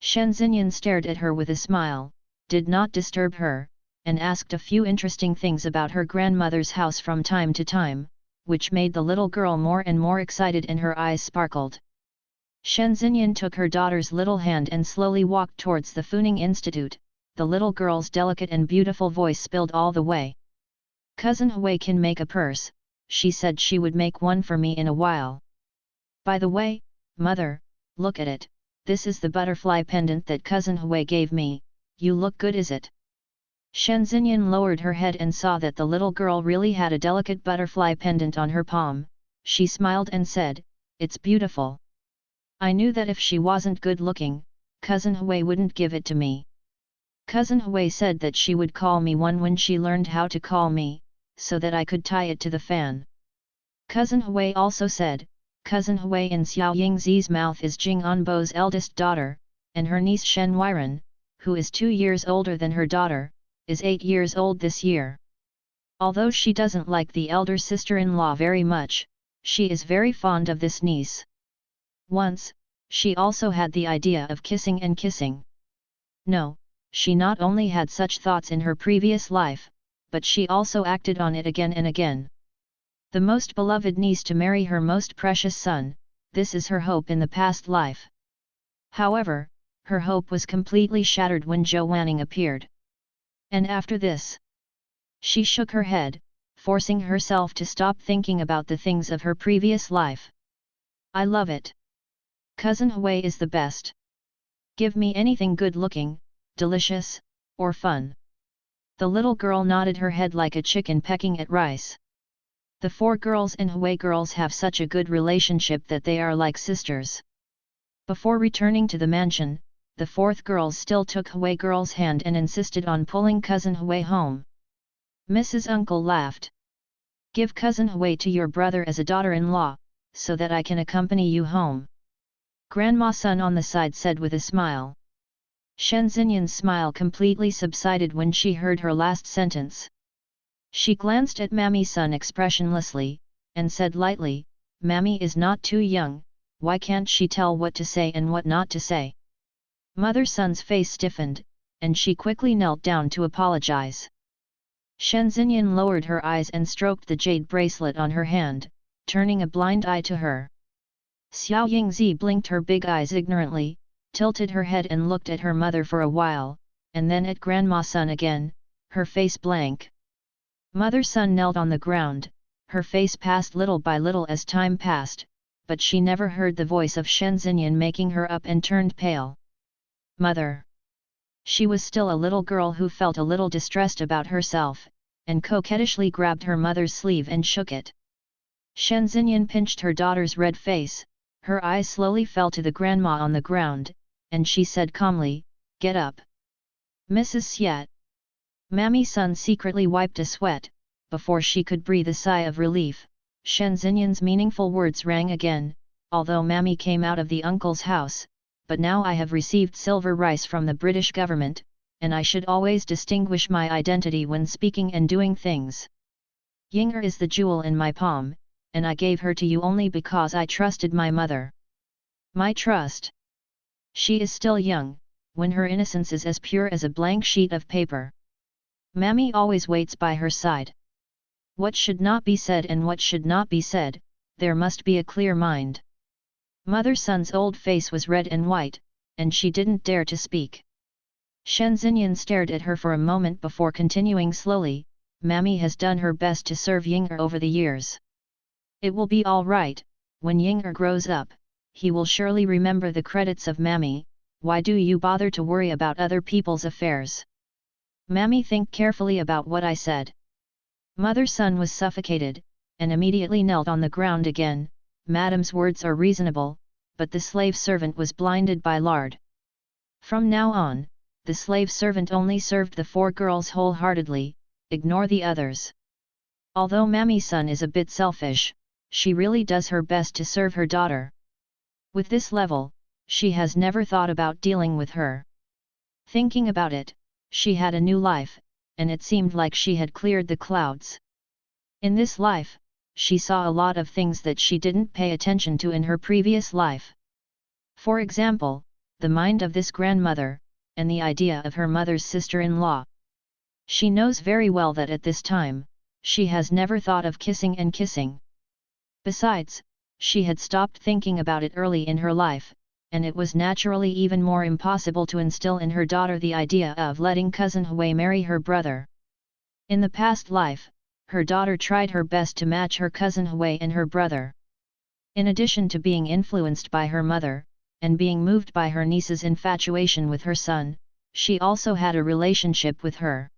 Shen Xinyan stared at her with a smile, did not disturb her, and asked a few interesting things about her grandmother's house from time to time, which made the little girl more and more excited and her eyes sparkled. Shen Xinyan took her daughter's little hand and slowly walked towards the Funing Institute. The little girl's delicate and beautiful voice spilled all the way. "Cousin Hui can make a purse, she said she would make one for me in a while. By the way, mother, look at it, this is the butterfly pendant that cousin Hui gave me, you look good is it?" Shen Xinyan lowered her head and saw that the little girl really had a delicate butterfly pendant on her palm. She smiled and said, "It's beautiful. I knew that if she wasn't good looking, cousin Hui wouldn't give it to me. Cousin Hui said that she would call me one when she learned how to call me, so that I could tie it to the fan. Cousin Hui also said, cousin Hui in Xiao Yingzi's mouth is Jing Anbo's eldest daughter, and her niece Shen Weiren, who is 2 years older than her daughter, is 8 years old this year. Although she doesn't like the elder sister-in-law very much, she is very fond of this niece. Once, she also had the idea of kissing and kissing. No, she not only had such thoughts in her previous life, but she also acted on it again and again. The most beloved niece to marry her most precious son, this is her hope in the past life. However, her hope was completely shattered when Zhou Wanning appeared. And after this, she shook her head, forcing herself to stop thinking about the things of her previous life. I love it. Cousin Hui is the best. Give me anything good-looking, delicious, or fun. The little girl nodded her head like a chicken pecking at rice. The 4 girls and Hui girls have such a good relationship that they are like sisters. Before returning to the mansion, the fourth girl still took Hui girl's hand and insisted on pulling cousin Hui home. Mrs. Uncle laughed. Give cousin Hui to your brother as a daughter-in-law, so that I can accompany you home. Grandma Sun on the side said with a smile. Shen Xinyan's smile completely subsided when she heard her last sentence. She glanced at Mammy Sun expressionlessly, and said lightly, Mammy is not too young, why can't she tell what to say and what not to say? Mother Sun's face stiffened, and she quickly knelt down to apologize. Shen Xinyan lowered her eyes and stroked the jade bracelet on her hand, turning a blind eye to her. Xiao Yingzi blinked her big eyes ignorantly, tilted her head and looked at her mother for a while, and then at Grandma Sun again, her face blank. Mother Sun knelt on the ground, her face passed little by little as time passed, but she never heard the voice of Shen Xinyan making her up and turned pale. Mother! She was still a little girl who felt a little distressed about herself, and coquettishly grabbed her mother's sleeve and shook it. Shen Xinyan pinched her daughter's red face, her eyes slowly fell to the grandma on the ground, and she said calmly, Get up. Mrs. Xiet. Mammy Sun secretly wiped a sweat, before she could breathe a sigh of relief. Shen Xinyan's meaningful words rang again, although Mammy came out of the uncle's house, but now I have received silver rice from the British government, and I should always distinguish my identity when speaking and doing things. Ying'er is the jewel in my palm, and I gave her to you only because I trusted my mother. My trust. She is still young, when her innocence is as pure as a blank sheet of paper. Mammy always waits by her side. What should not be said and what should not be said, there must be a clear mind. Mother Sun's old face was red and white, and she didn't dare to speak. Shen Xinyan stared at her for a moment before continuing slowly, Mammy has done her best to serve Ying'er over the years. It will be all right, when Ying'er grows up, he will surely remember the credits of Mammy. Why do you bother to worry about other people's affairs? Mammy, think carefully about what I said. Mother Sun was suffocated, and immediately knelt on the ground again. Madam's words are reasonable, but the slave servant was blinded by lard. From now on, the slave servant only served the four girls wholeheartedly, ignore the others. Although Mammy Sun is a bit selfish, she really does her best to serve her daughter. With this level, she has never thought about dealing with her. Thinking about it, she had a new life, and it seemed like she had cleared the clouds. In this life, she saw a lot of things that she didn't pay attention to in her previous life. For example, the mind of this grandmother, and the idea of her mother's sister-in-law. She knows very well that at this time, she has never thought of kissing and kissing. Besides, she had stopped thinking about it early in her life, and it was naturally even more impossible to instill in her daughter the idea of letting cousin Hui marry her brother. In the past life, her daughter tried her best to match her cousin Hui and her brother. In addition to being influenced by her mother, and being moved by her niece's infatuation with her son, she also had a relationship with her.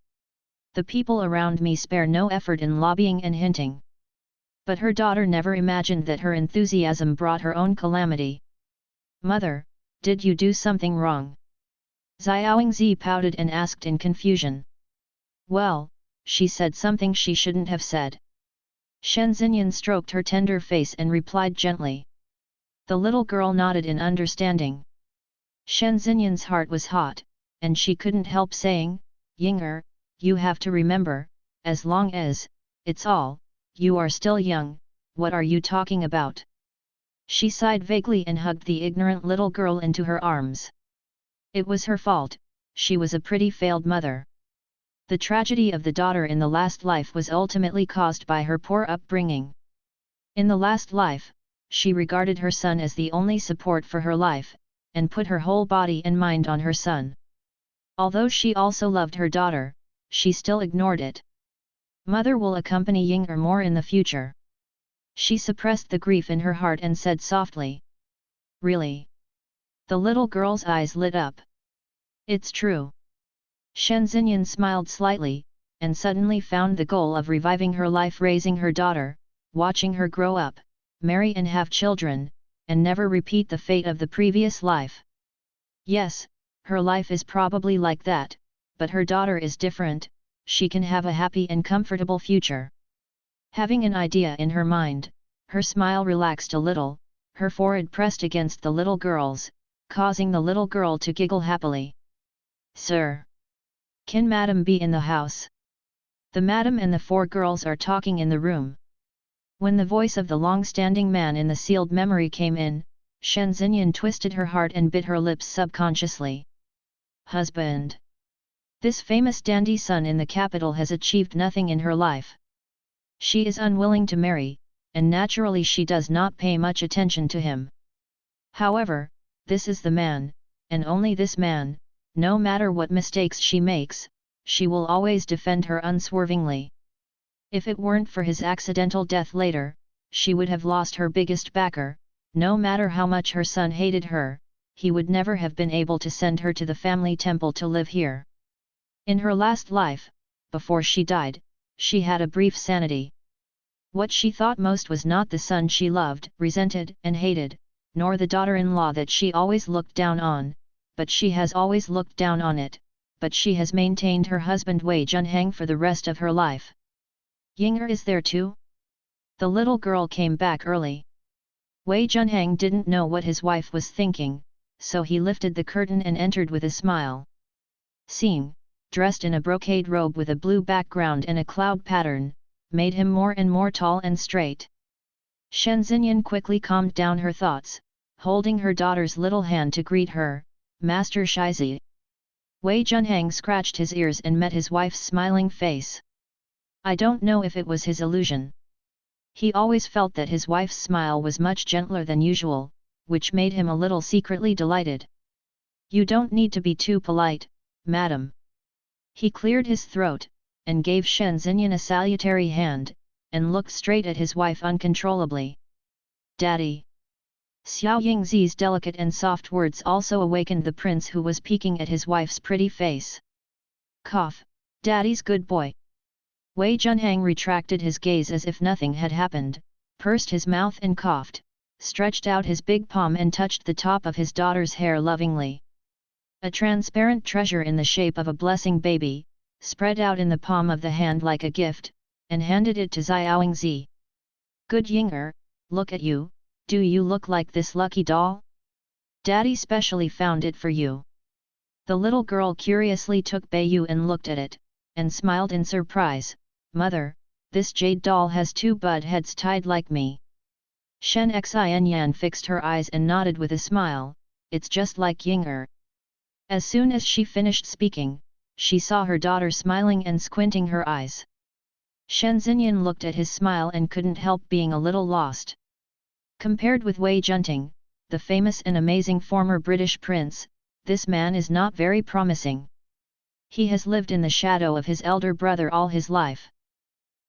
The people around me spare no effort in lobbying and hinting. But her daughter never imagined that her enthusiasm brought her own calamity. Mother, did you do something wrong? Xiaoingzi pouted and asked in confusion. Well, she said something she shouldn't have said. Shen Xinyan stroked her tender face and replied gently. The little girl nodded in understanding. Shen Xinyan's heart was hot, and she couldn't help saying, Ying'er, you have to remember, as long as, it's all, you are still young, what are you talking about? She sighed vaguely and hugged the ignorant little girl into her arms. It was her fault, she was a pretty failed mother. The tragedy of the daughter in the last life was ultimately caused by her poor upbringing. In the last life, she regarded her son as the only support for her life, and put her whole body and mind on her son. Although she also loved her daughter, she still ignored it. Mother will accompany Ying'er more in the future. She suppressed the grief in her heart and said softly. Really? The little girl's eyes lit up. It's true. Shen Xinyan smiled slightly, and suddenly found the goal of reviving her life, raising her daughter, watching her grow up, marry and have children, and never repeat the fate of the previous life. Yes, Her life is probably like that, but her daughter is different, she can have a happy and comfortable future. Having an idea in her mind, her smile relaxed a little, her forehead pressed against the little girl's, causing the little girl to giggle happily. Sir! Can Madam be in the house? The Madam and the 4 girls are talking in the room. When the voice of the long-standing man in the sealed memory came in, Shen Xinyan twisted her heart and bit her lips subconsciously. Husband! This famous dandy son in the capital has achieved nothing in her life. She is unwilling to marry, and naturally she does not pay much attention to him. However, this is the man, and only this man, no matter what mistakes she makes, she will always defend her unswervingly. If it weren't for his accidental death later, she would have lost her biggest backer. No matter how much her son hated her, he would never have been able to send her to the family temple to live here. In her last life, before she died, she had a brief sanity. What she thought most was not the son she loved, resented and hated, nor the daughter-in-law that she always looked down on, but she has always looked down on it, but she has maintained her husband Wei Junhang for the rest of her life. Yinger is there too? The little girl came back early. Wei Junhang didn't know what his wife was thinking, so he lifted the curtain and entered with a smile. Seeing, dressed in a brocade robe with a blue background and a cloud pattern, made him more and more tall and straight. Shen Xinyan quickly calmed down her thoughts, holding her daughter's little hand to greet her, Master Shizi. Wei Junhang scratched his ears and met his wife's smiling face. I don't know if it was his illusion. He always felt that his wife's smile was much gentler than usual, which made him a little secretly delighted. You don't need to be too polite, madam. He cleared his throat, and gave Shen Xinyan a salutary hand, and looked straight at his wife uncontrollably. Daddy! Xiao Yingzi's delicate and soft words also awakened the prince who was peeking at his wife's pretty face. Cough, Daddy's good boy. Wei Junhang retracted his gaze as if nothing had happened, pursed his mouth and coughed, stretched out his big palm and touched the top of his daughter's hair lovingly. A transparent treasure in the shape of a blessing baby, spread out in the palm of the hand like a gift, and handed it to Xiaoyingzi. Good Yinger, look at you, do you look like this lucky doll? Daddy specially found it for you. The little girl curiously took Beiyu and looked at it, and smiled in surprise. Mother, this jade doll has 2 bud heads tied like me. Shen Xianyan fixed her eyes and nodded with a smile, it's just like Yinger. As soon as she finished speaking, she saw her daughter smiling and squinting her eyes. Shen Xinyan looked at his smile and couldn't help being a little lost. Compared with Wei Junting, the famous and amazing former British prince, this man is not very promising. He has lived in the shadow of his elder brother all his life.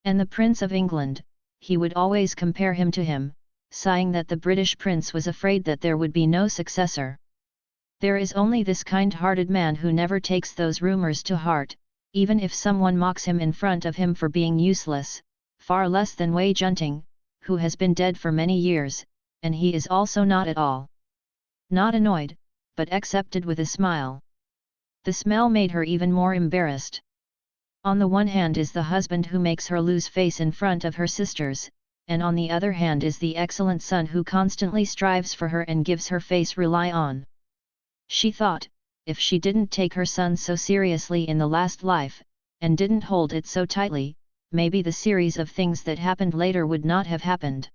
And the Prince of England, he would always compare him to him, sighing that the British prince was afraid that there would be no successor. There is only this kind-hearted man who never takes those rumors to heart, even if someone mocks him in front of him for being useless, far less than Wei Junting, who has been dead for many years, and he is also not at all. Not annoyed, but accepted with a smile. The smell made her even more embarrassed. On the one hand is the husband who makes her lose face in front of her sisters, and on the other hand is the excellent son who constantly strives for her and gives her face rely on. She thought, if she didn't take her son so seriously in the last life, and didn't hold it so tightly, maybe the series of things that happened later would not have happened.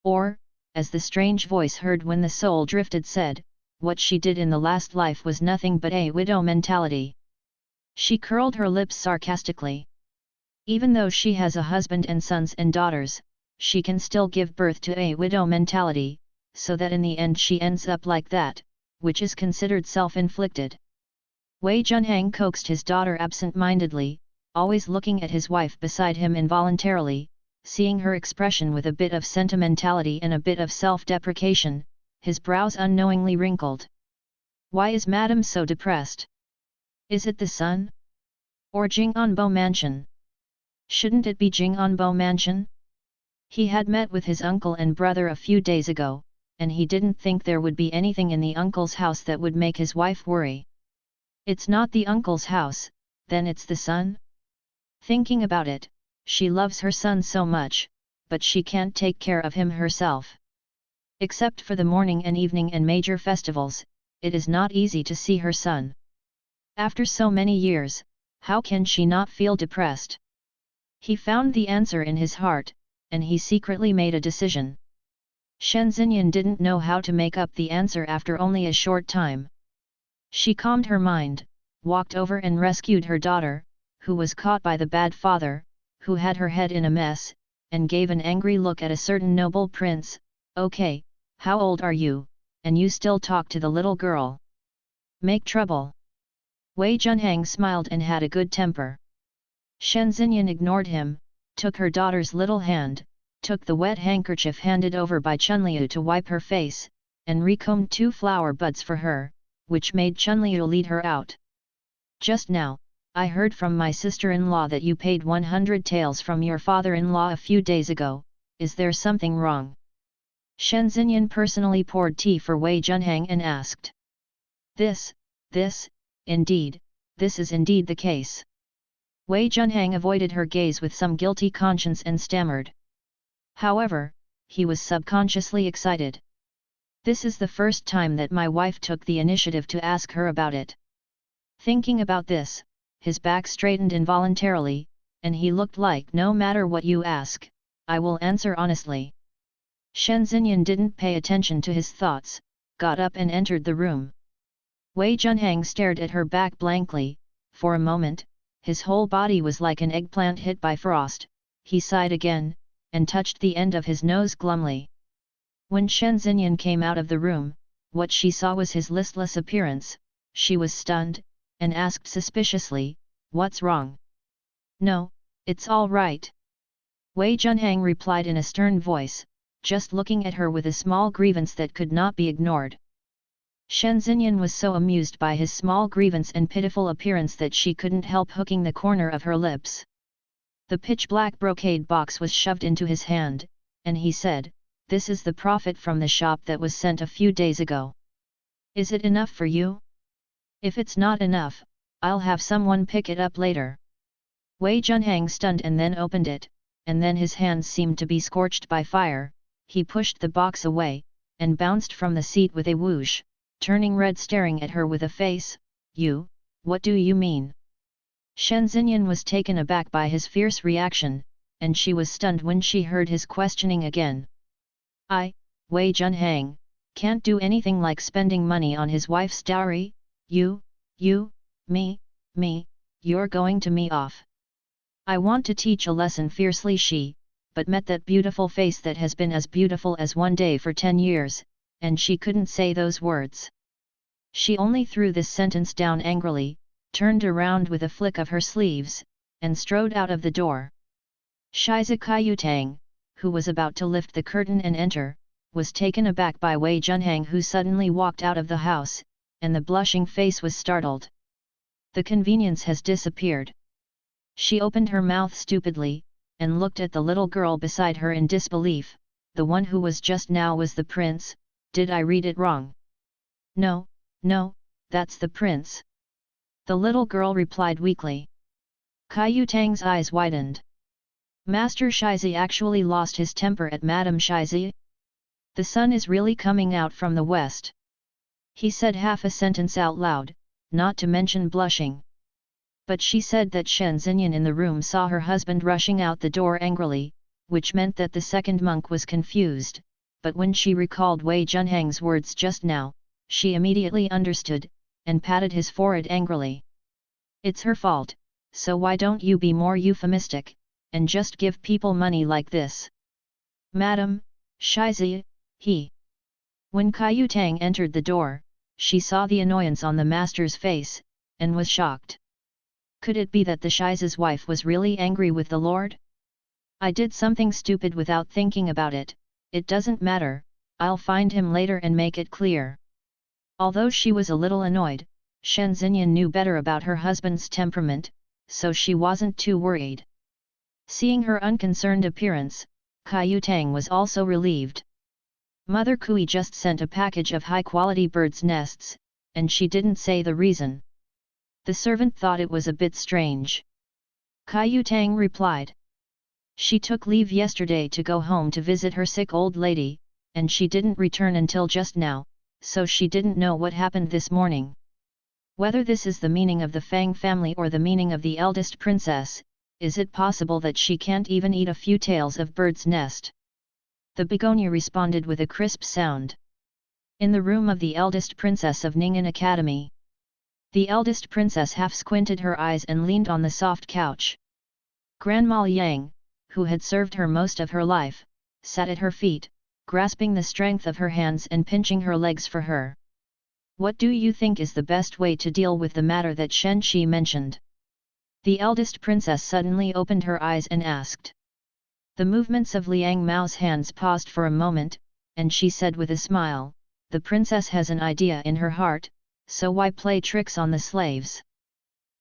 Or, as the strange voice heard when the soul drifted said, what she did in the last life was nothing but a widow mentality. She curled her lips sarcastically. Even though she has a husband and sons and daughters, she can still give birth to a widow mentality, so that in the end she ends up like that, which is considered self-inflicted. Wei Junhang coaxed his daughter absent-mindedly, always looking at his wife beside him involuntarily, seeing her expression with a bit of sentimentality and a bit of self-deprecation, his brows unknowingly wrinkled. Why is Madam so depressed? Is it the sun? Or Jing'anbo Mansion? Shouldn't it be Jing'anbo Mansion? He had met with his uncle and brother a few days ago, and he didn't think there would be anything in the uncle's house that would make his wife worry. It's not the uncle's house, then it's the son? Thinking about it, she loves her son so much, but she can't take care of him herself. Except for the morning and evening and major festivals, it is not easy to see her son. After so many years, how can she not feel depressed? He found the answer in his heart, and he secretly made a decision. Shen Xinyan didn't know how to make up the answer after only a short time. She calmed her mind, walked over and rescued her daughter, who was caught by the bad father, who had her head in a mess, and gave an angry look at a certain noble prince. Okay, how old are you, and you still talk to the little girl? Make trouble. Wei Junhang smiled and had a good temper. Shen Xinyan ignored him, took her daughter's little hand, took the wet handkerchief handed over by Chunliu to wipe her face, and recombed 2 flower buds for her, which made Chunliu lead her out. Just now, I heard from my sister-in-law that you paid 100 taels from your father-in-law a few days ago. Is there something wrong? Shen Xinyan personally poured tea for Wei Junhang and asked. This, indeed, this is indeed the case. Wei Junhang avoided her gaze with some guilty conscience and stammered. However, he was subconsciously excited. This is the first time that my wife took the initiative to ask her about it. Thinking about this, his back straightened involuntarily, and he looked like, no matter what you ask, I will answer honestly. Shen Xinyan didn't pay attention to his thoughts, got up and entered the room. Wei Junhang stared at her back blankly. For a moment, his whole body was like an eggplant hit by frost. He sighed again, and touched the end of his nose glumly. When Shen Xinyan came out of the room, what she saw was his listless appearance. She was stunned, and asked suspiciously, "What's wrong?" "No, it's all right." Wei Junhang replied in a stern voice, just looking at her with a small grievance that could not be ignored. Shen Xinyan was so amused by his small grievance and pitiful appearance that she couldn't help hooking the corner of her lips. The pitch-black brocade box was shoved into his hand, and he said, "This is the profit from the shop that was sent a few days ago. Is it enough for you? If it's not enough, I'll have someone pick it up later." Wei Junhang stunned and then opened it, and then his hands seemed to be scorched by fire. He pushed the box away, and bounced from the seat with a whoosh, turning red, staring at her with a face. "You, what do you mean?" Shen Xinyan was taken aback by his fierce reaction, and she was stunned when she heard his questioning again. Wei Junhang, can't do anything like spending money on his wife's dowry. Me, you're going to me off. I want to teach a lesson, fiercely she, but met that beautiful face that has been as beautiful as one day for 10 years, and she couldn't say those words. She only threw this sentence down angrily, turned around with a flick of her sleeves, and strode out of the door. Shiza Kaiyutang, who was about to lift the curtain and enter, was taken aback by Wei Junhang, who suddenly walked out of the house, and the blushing face was startled. The convenience has disappeared. She opened her mouth stupidly, and looked at the little girl beside her in disbelief. The one who was just now was the prince. Did I read it wrong? No, that's the prince. The little girl replied weakly. Kaiyutang's eyes widened. Master Shizi actually lost his temper at Madame Shizi? The sun is really coming out from the west. He said half a sentence out loud, not to mention blushing. But she said that Shen Xinyan in the room saw her husband rushing out the door angrily, which meant that the second monk was confused, but when she recalled Wei Junhang's words just now, she immediately understood, and patted his forehead angrily. It's her fault, so why don't you be more euphemistic, and just give people money like this? Madam, Shizi, he. When Kaiyutang entered the door, she saw the annoyance on the master's face, and was shocked. Could it be that the Shizi's wife was really angry with the lord? I did something stupid without thinking about it. It doesn't matter, I'll find him later and make it clear. Although she was a little annoyed, Shen Xinyan knew better about her husband's temperament, so she wasn't too worried. Seeing her unconcerned appearance, Kaiyutang was also relieved. Mother Kui just sent a package of high-quality birds' nests, and she didn't say the reason. The servant thought it was a bit strange. Kai Tang replied. She took leave yesterday to go home to visit her sick old lady, and she didn't return until just now, so she didn't know what happened this morning. Whether this is the meaning of the Fang family or the meaning of the eldest princess, is it possible that she can't even eat a few tails of bird's nest? The begonia responded with a crisp sound. In the room of the eldest princess of Ning'an Academy. The eldest princess half squinted her eyes and leaned on the soft couch. Grandma Yang, who had served her most of her life, sat at her feet, grasping the strength of her hands and pinching her legs for her. What do you think is the best way to deal with the matter that Shen Qi mentioned? The eldest princess suddenly opened her eyes and asked. The movements of Liang Mao's hands paused for a moment, and she said with a smile, the princess has an idea in her heart, so why play tricks on the slaves?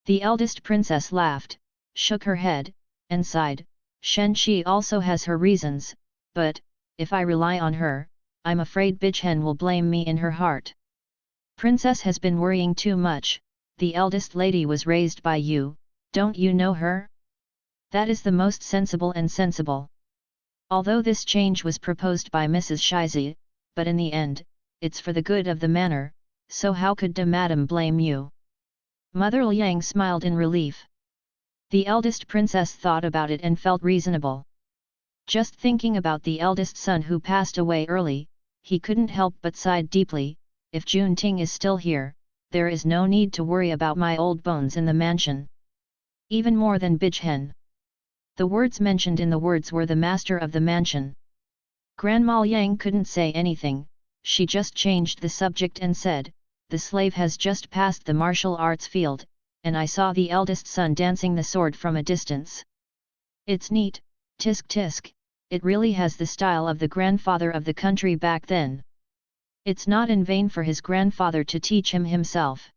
The eldest princess laughed, shook her head, and sighed. Shen Qi also has her reasons, but, if I rely on her, I'm afraid Bichen will blame me in her heart. Princess has been worrying too much. The eldest lady was raised by you, don't you know her? That is the most sensible and sensible. Although this change was proposed by Mrs. Shizi, but in the end, it's for the good of the manor, so how could de Madame blame you? Mother Liang smiled in relief. The eldest princess thought about it and felt reasonable. Just thinking about the eldest son who passed away early, he couldn't help but sighed deeply. If Jun Ting is still here, there is no need to worry about my old bones in the mansion. Even more than Bichen. The words mentioned in the words were the master of the mansion. Grandma Yang couldn't say anything, she just changed the subject and said, the slave has just passed the martial arts field, and I saw the eldest son dancing the sword from a distance. It's neat, tisk tisk, it really has the style of the grandfather of the country back then. It's not in vain for his grandfather to teach him himself.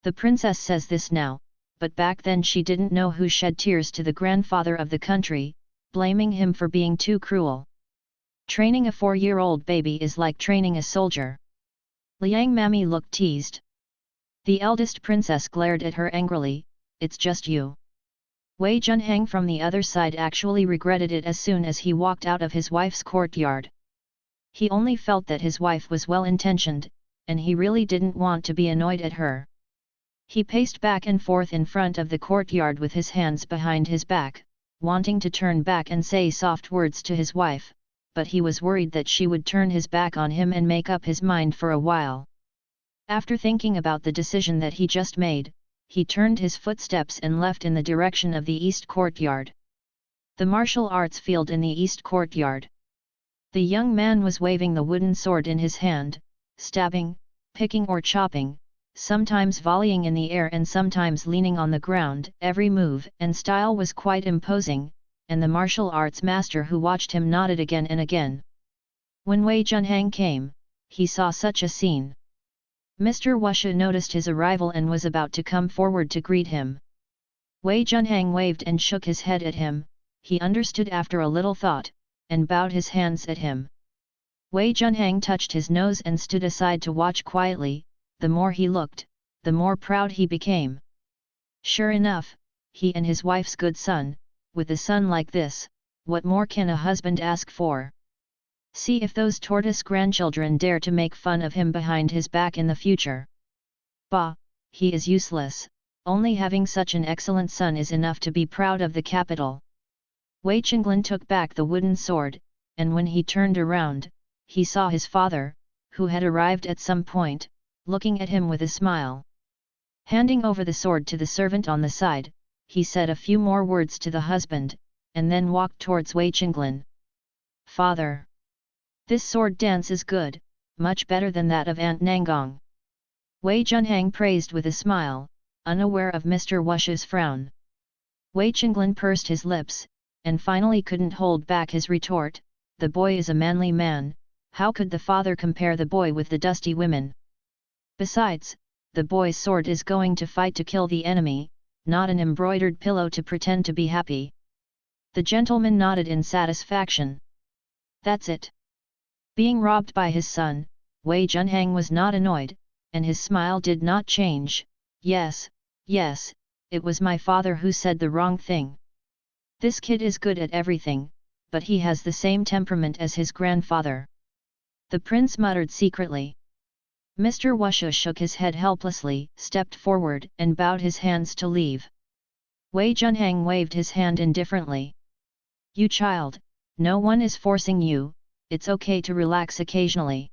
The princess says this now, but back then she didn't know who shed tears to the grandfather of the country, blaming him for being too cruel. Training a 4-year-old baby is like training a soldier. Liang Mami looked teased. The eldest princess glared at her angrily, it's just you. Wei Junhang from the other side actually regretted it as soon as he walked out of his wife's courtyard. He only felt that his wife was well-intentioned, and he really didn't want to be annoyed at her. He paced back and forth in front of the courtyard with his hands behind his back, wanting to turn back and say soft words to his wife, but he was worried that she would turn his back on him and make up his mind for a while. After thinking about the decision that he just made, he turned his footsteps and left in the direction of the east courtyard. The martial arts field in the east courtyard. The young man was waving the wooden sword in his hand, stabbing, picking or chopping, sometimes volleying in the air and sometimes leaning on the ground. Every move and style was quite imposing, and the martial arts master who watched him nodded again and again. When Wei Junhang came, he saw such a scene. Mr. Wusha noticed his arrival and was about to come forward to greet him. Wei Junhang waved and shook his head at him, he understood after a little thought, and bowed his hands at him. Wei Junhang touched his nose and stood aside to watch quietly. The more he looked, the more proud he became. Sure enough, he and his wife's good son, with a son like this, what more can a husband ask for? See if those tortoise grandchildren dare to make fun of him behind his back in the future. Bah, he is useless, only having such an excellent son is enough to be proud of the capital. Wei Qinglan took back the wooden sword, and when he turned around, he saw his father, who had arrived at some point, looking at him with a smile. Handing over the sword to the servant on the side, he said a few more words to the husband, and then walked towards Wei Qinglan. Father! This sword dance is good, much better than that of Aunt Nangong. Wei Junhang praised with a smile, unaware of Mr. Wusha's frown. Wei Qinglan pursed his lips, and finally couldn't hold back his retort, the boy is a manly man, how could the father compare the boy with the dusty women? Besides, the boy's sword is going to fight to kill the enemy, not an embroidered pillow to pretend to be happy. The gentleman nodded in satisfaction. That's it. Being robbed by his son, Wei Junhang was not annoyed, and his smile did not change. Yes, Yes, it was my father who said the wrong thing. This kid is good at everything, but he has the same temperament as his grandfather. The prince muttered secretly. Mr. Wusha shook his head helplessly, stepped forward, and bowed his hands to leave. Wei Junhang waved his hand indifferently. You child, no one is forcing you, it's okay to relax occasionally.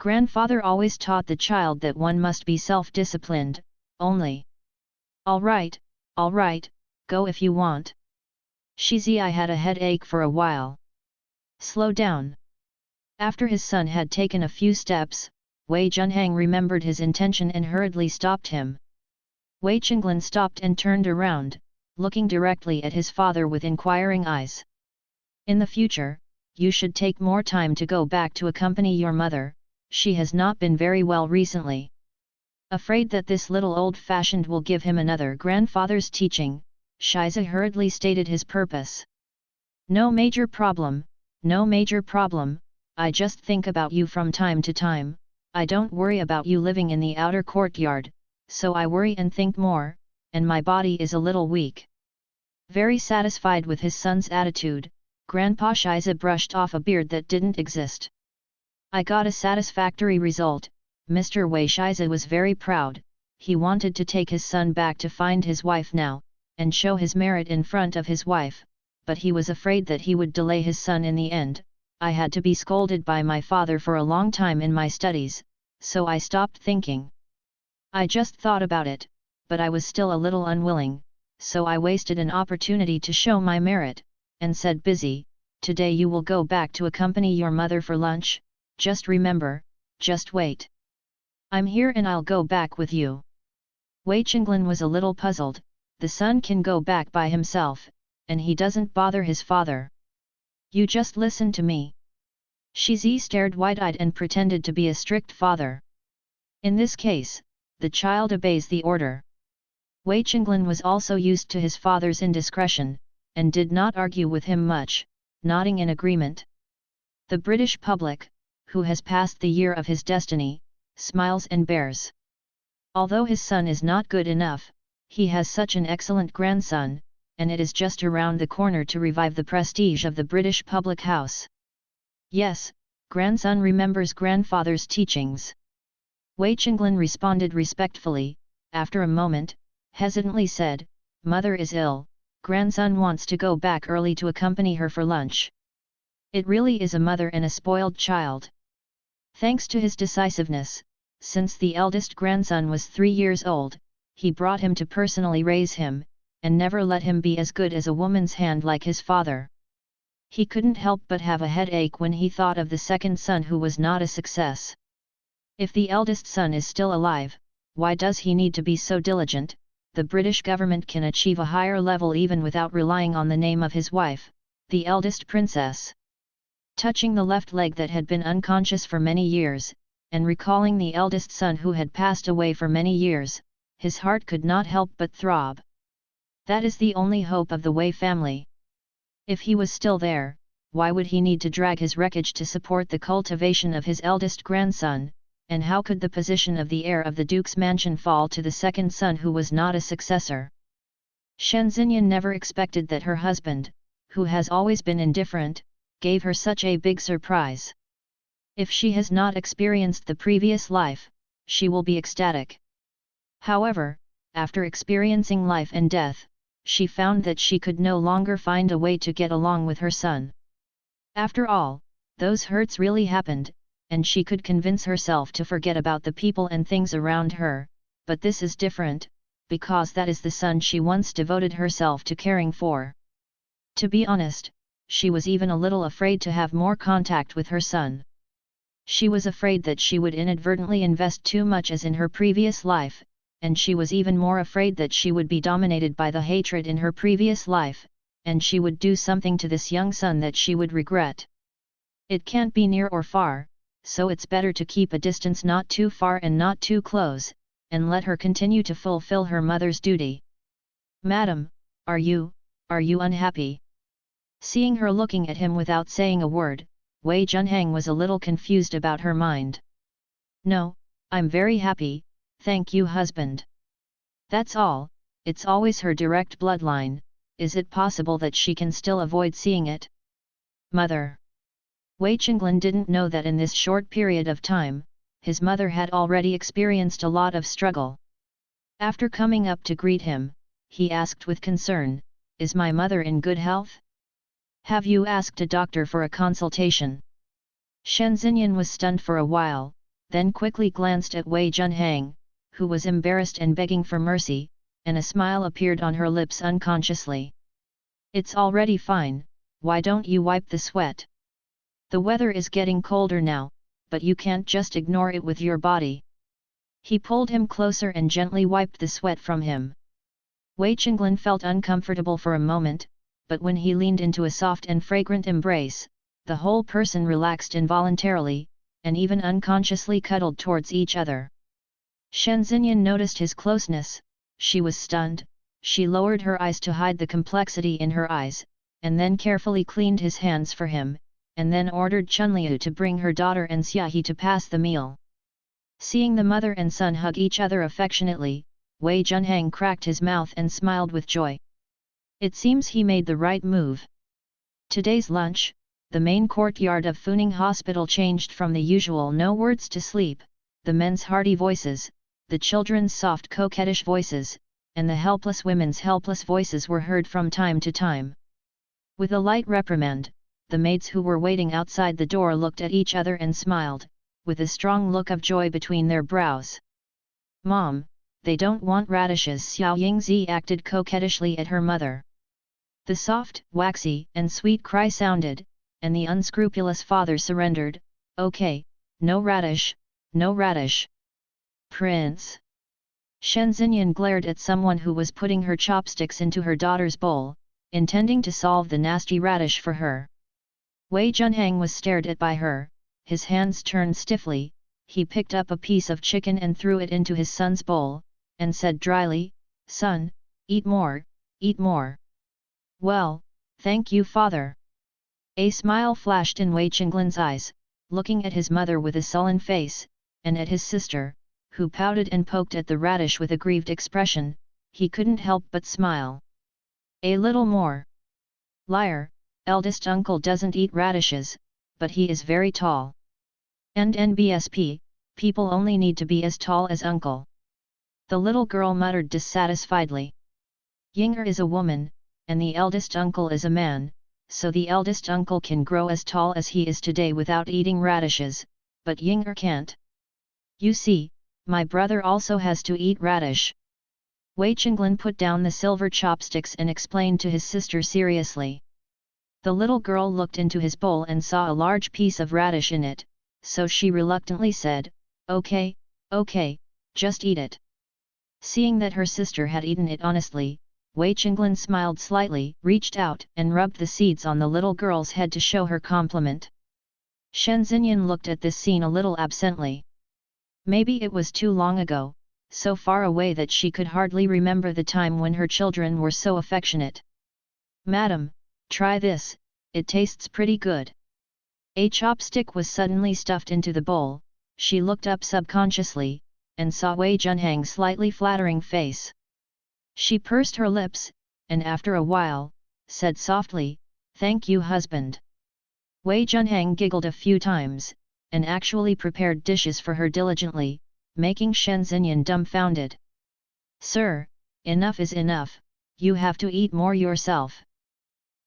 Grandfather always taught the child that one must be self-disciplined, only. All right, go if you want. Shizi, I had a headache for a while. Slow down. After his son had taken a few steps, Wei Junhang remembered his intention and hurriedly stopped him. Wei Qinglan stopped and turned around, looking directly at his father with inquiring eyes. In the future, you should take more time to go back to accompany your mother, she has not been very well recently. Afraid that this little old-fashioned will give him another grandfather's teaching, Shiza hurriedly stated his purpose. No major problem, I just think about you from time to time, I don't worry about you living in the outer courtyard, so I worry and think more, and my body is a little weak. Very satisfied with his son's attitude, Grandpa Shiza brushed off a beard that didn't exist. I got a satisfactory result. Mr. Wei Shiza was very proud, he wanted to take his son back to find his wife now, and show his merit in front of his wife, but he was afraid that he would delay his son in the end. I had to be scolded by my father for a long time in my studies, so I stopped thinking. I just thought about it, but I was still a little unwilling, so I wasted an opportunity to show my merit, and said busy, today you will go back to accompany your mother for lunch, just remember, just wait. I'm here and I'll go back with you. Wei Qinglan was a little puzzled, the son can go back by himself, and he doesn't bother his father. You just listen to me. Shizi stared wide-eyed and pretended to be a strict father. In this case, the child obeys the order. Wei Qinglan was also used to his father's indiscretion, and did not argue with him much, nodding in agreement. The British public, who has passed the year of his destiny, smiles and bears. Although his son is not good enough, he has such an excellent grandson, and it is just around the corner to revive the prestige of the British public house. Yes, grandson remembers grandfather's teachings. Wei Qinglan responded respectfully, after a moment, hesitantly said, Mother is ill, grandson wants to go back early to accompany her for lunch. It really is a mother and a spoiled child. Thanks to his decisiveness, since the eldest grandson was 3 years old, he brought him to personally raise him, and never let him be as good as a woman's hand like his father. He couldn't help but have a headache when he thought of the second son who was not a success. If the eldest son is still alive, why does he need to be so diligent? The British government can achieve a higher level even without relying on the name of his wife, the eldest princess. Touching the left leg that had been unconscious for many years, and recalling the eldest son who had passed away for many years, his heart could not help but throb. That is the only hope of the Wei family. If he was still there, why would he need to drag his wreckage to support the cultivation of his eldest grandson, and how could the position of the heir of the Duke's mansion fall to the second son who was not a successor? Shen Xinyan never expected that her husband, who has always been indifferent, gave her such a big surprise. If she has not experienced the previous life, she will be ecstatic. However, after experiencing life and death, she found that she could no longer find a way to get along with her son. After all, those hurts really happened, and she could convince herself to forget about the people and things around her, but this is different, because that is the son she once devoted herself to caring for. To be honest, she was even a little afraid to have more contact with her son. She was afraid that she would inadvertently invest too much as in her previous life, and she was even more afraid that she would be dominated by the hatred in her previous life, and she would do something to this young son that she would regret. It can't be near or far, so it's better to keep a distance not too far and not too close, and let her continue to fulfill her mother's duty. Madam, are you unhappy? Seeing her looking at him without saying a word, Wei Junhang was a little confused about her mind. No, I'm very happy, thank you husband. That's all, it's always her direct bloodline, is it possible that she can still avoid seeing it? Mother. Wei Qinglan didn't know that in this short period of time, his mother had already experienced a lot of struggle. After coming up to greet him, he asked with concern, "Is my mother in good health? Have you asked a doctor for a consultation?" Shen Xinyan was stunned for a while, then quickly glanced at Wei Junhang, who was embarrassed and begging for mercy, and a smile appeared on her lips unconsciously. "It's already fine, why don't you wipe the sweat? The weather is getting colder now, but you can't just ignore it with your body." He pulled him closer and gently wiped the sweat from him. Wei Qinglan felt uncomfortable for a moment, but when he leaned into a soft and fragrant embrace, the whole person relaxed involuntarily, and even unconsciously cuddled towards each other. Shen Xinyan noticed his closeness, she was stunned, she lowered her eyes to hide the complexity in her eyes, and then carefully cleaned his hands for him, and then ordered Chunliu to bring her daughter and Xiaohe to pass the meal. Seeing the mother and son hug each other affectionately, Wei Junhang cracked his mouth and smiled with joy. It seems he made the right move. Today's lunch, the main courtyard of Funing Hospital changed from the usual no words to sleep, the men's hearty voices, the children's soft coquettish voices, and the helpless women's helpless voices were heard from time to time. With a light reprimand, the maids who were waiting outside the door looked at each other and smiled, with a strong look of joy between their brows. "Mom, they don't want radishes." Xiao Yingzi acted coquettishly at her mother. The soft, waxy, and sweet cry sounded, and the unscrupulous father surrendered, "Okay, no radish, no radish." "Prince." Shen Xinyan glared at someone who was putting her chopsticks into her daughter's bowl, intending to solve the nasty radish for her. Wei Junhang was stared at by her, his hands turned stiffly, he picked up a piece of chicken and threw it into his son's bowl, and said dryly, "Son, eat more, eat more." "Well, thank you father." A smile flashed in Wei Qinglan's eyes, looking at his mother with a sullen face, and at his sister, who pouted and poked at the radish with a grieved expression, he couldn't help but smile. "A little more." "Liar, eldest uncle doesn't eat radishes, but he is very tall." "And NBSP, people only need to be as tall as uncle." The little girl muttered dissatisfiedly. "Yinger is a woman, and the eldest uncle is a man, so the eldest uncle can grow as tall as he is today without eating radishes, but Yinger can't. You see, my brother also has to eat radish." Wei Qinglan put down the silver chopsticks and explained to his sister seriously. The little girl looked into his bowl and saw a large piece of radish in it, so she reluctantly said, "Okay, okay, just eat it." Seeing that her sister had eaten it honestly, Wei Qinglan smiled slightly, reached out and rubbed the seeds on the little girl's head to show her compliment. Shen Xinyan looked at this scene a little absently. Maybe it was too long ago, so far away that she could hardly remember the time when her children were so affectionate. "Madam, try this, it tastes pretty good." A chopstick was suddenly stuffed into the bowl, she looked up subconsciously, and saw Wei Junhang's slightly flattering face. She pursed her lips, and after a while, said softly, "Thank you husband." Wei Junhang giggled a few times, and actually prepared dishes for her diligently, making Shen Xinyan dumbfounded. "Sir, enough is enough, you have to eat more yourself."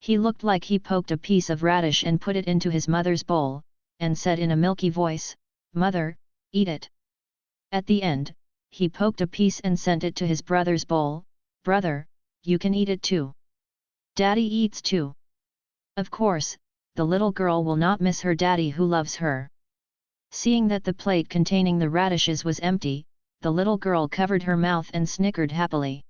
He looked like he poked a piece of radish and put it into his mother's bowl, and said in a milky voice, "Mother, eat it." At the end, he poked a piece and sent it to his brother's bowl, "Brother, you can eat it too. Daddy eats too." Of course, the little girl will not miss her daddy who loves her. Seeing that the plate containing the radishes was empty, the little girl covered her mouth and snickered happily.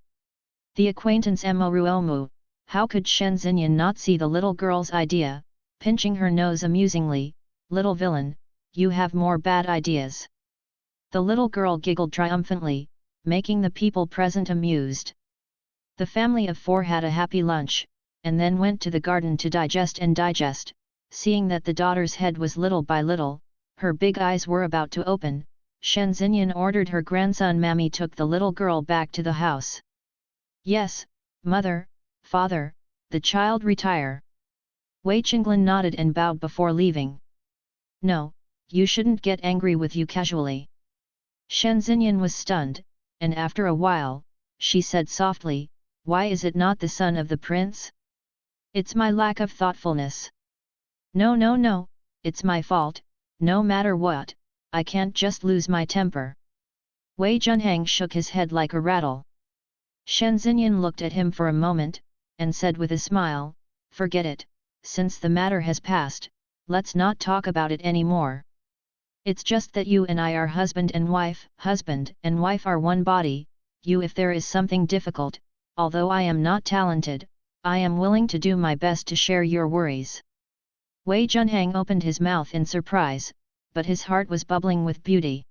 The acquaintance Moruomu, how could Shen Xinyan not see the little girl's idea, pinching her nose amusingly, "Little villain, you have more bad ideas." The little girl giggled triumphantly, making the people present amused. The family of four had a happy lunch, and then went to the garden to digest, seeing that the daughter's head was little by little, her big eyes were about to open, Shen Xinyan ordered her grandson Mammy took the little girl back to the house. Yes, mother, father, the child retire. Wei Qinglan nodded and bowed before leaving. No, you shouldn't get angry with you casually. Shen Xinyan was stunned, and after a while, she said softly, why is it not the son of the prince? It's my lack of thoughtfulness. No, it's my fault, no matter what, I can't just lose my temper. Wei Junhang shook his head like a rattle. Shen Xinyan looked at him for a moment, and said with a smile, forget it, since the matter has passed, let's not talk about it anymore. It's just that you and I are husband and wife are one body, you if there is something difficult, although I am not talented, I am willing to do my best to share your worries. Wei Junhang opened his mouth in surprise, but his heart was bubbling with beauty.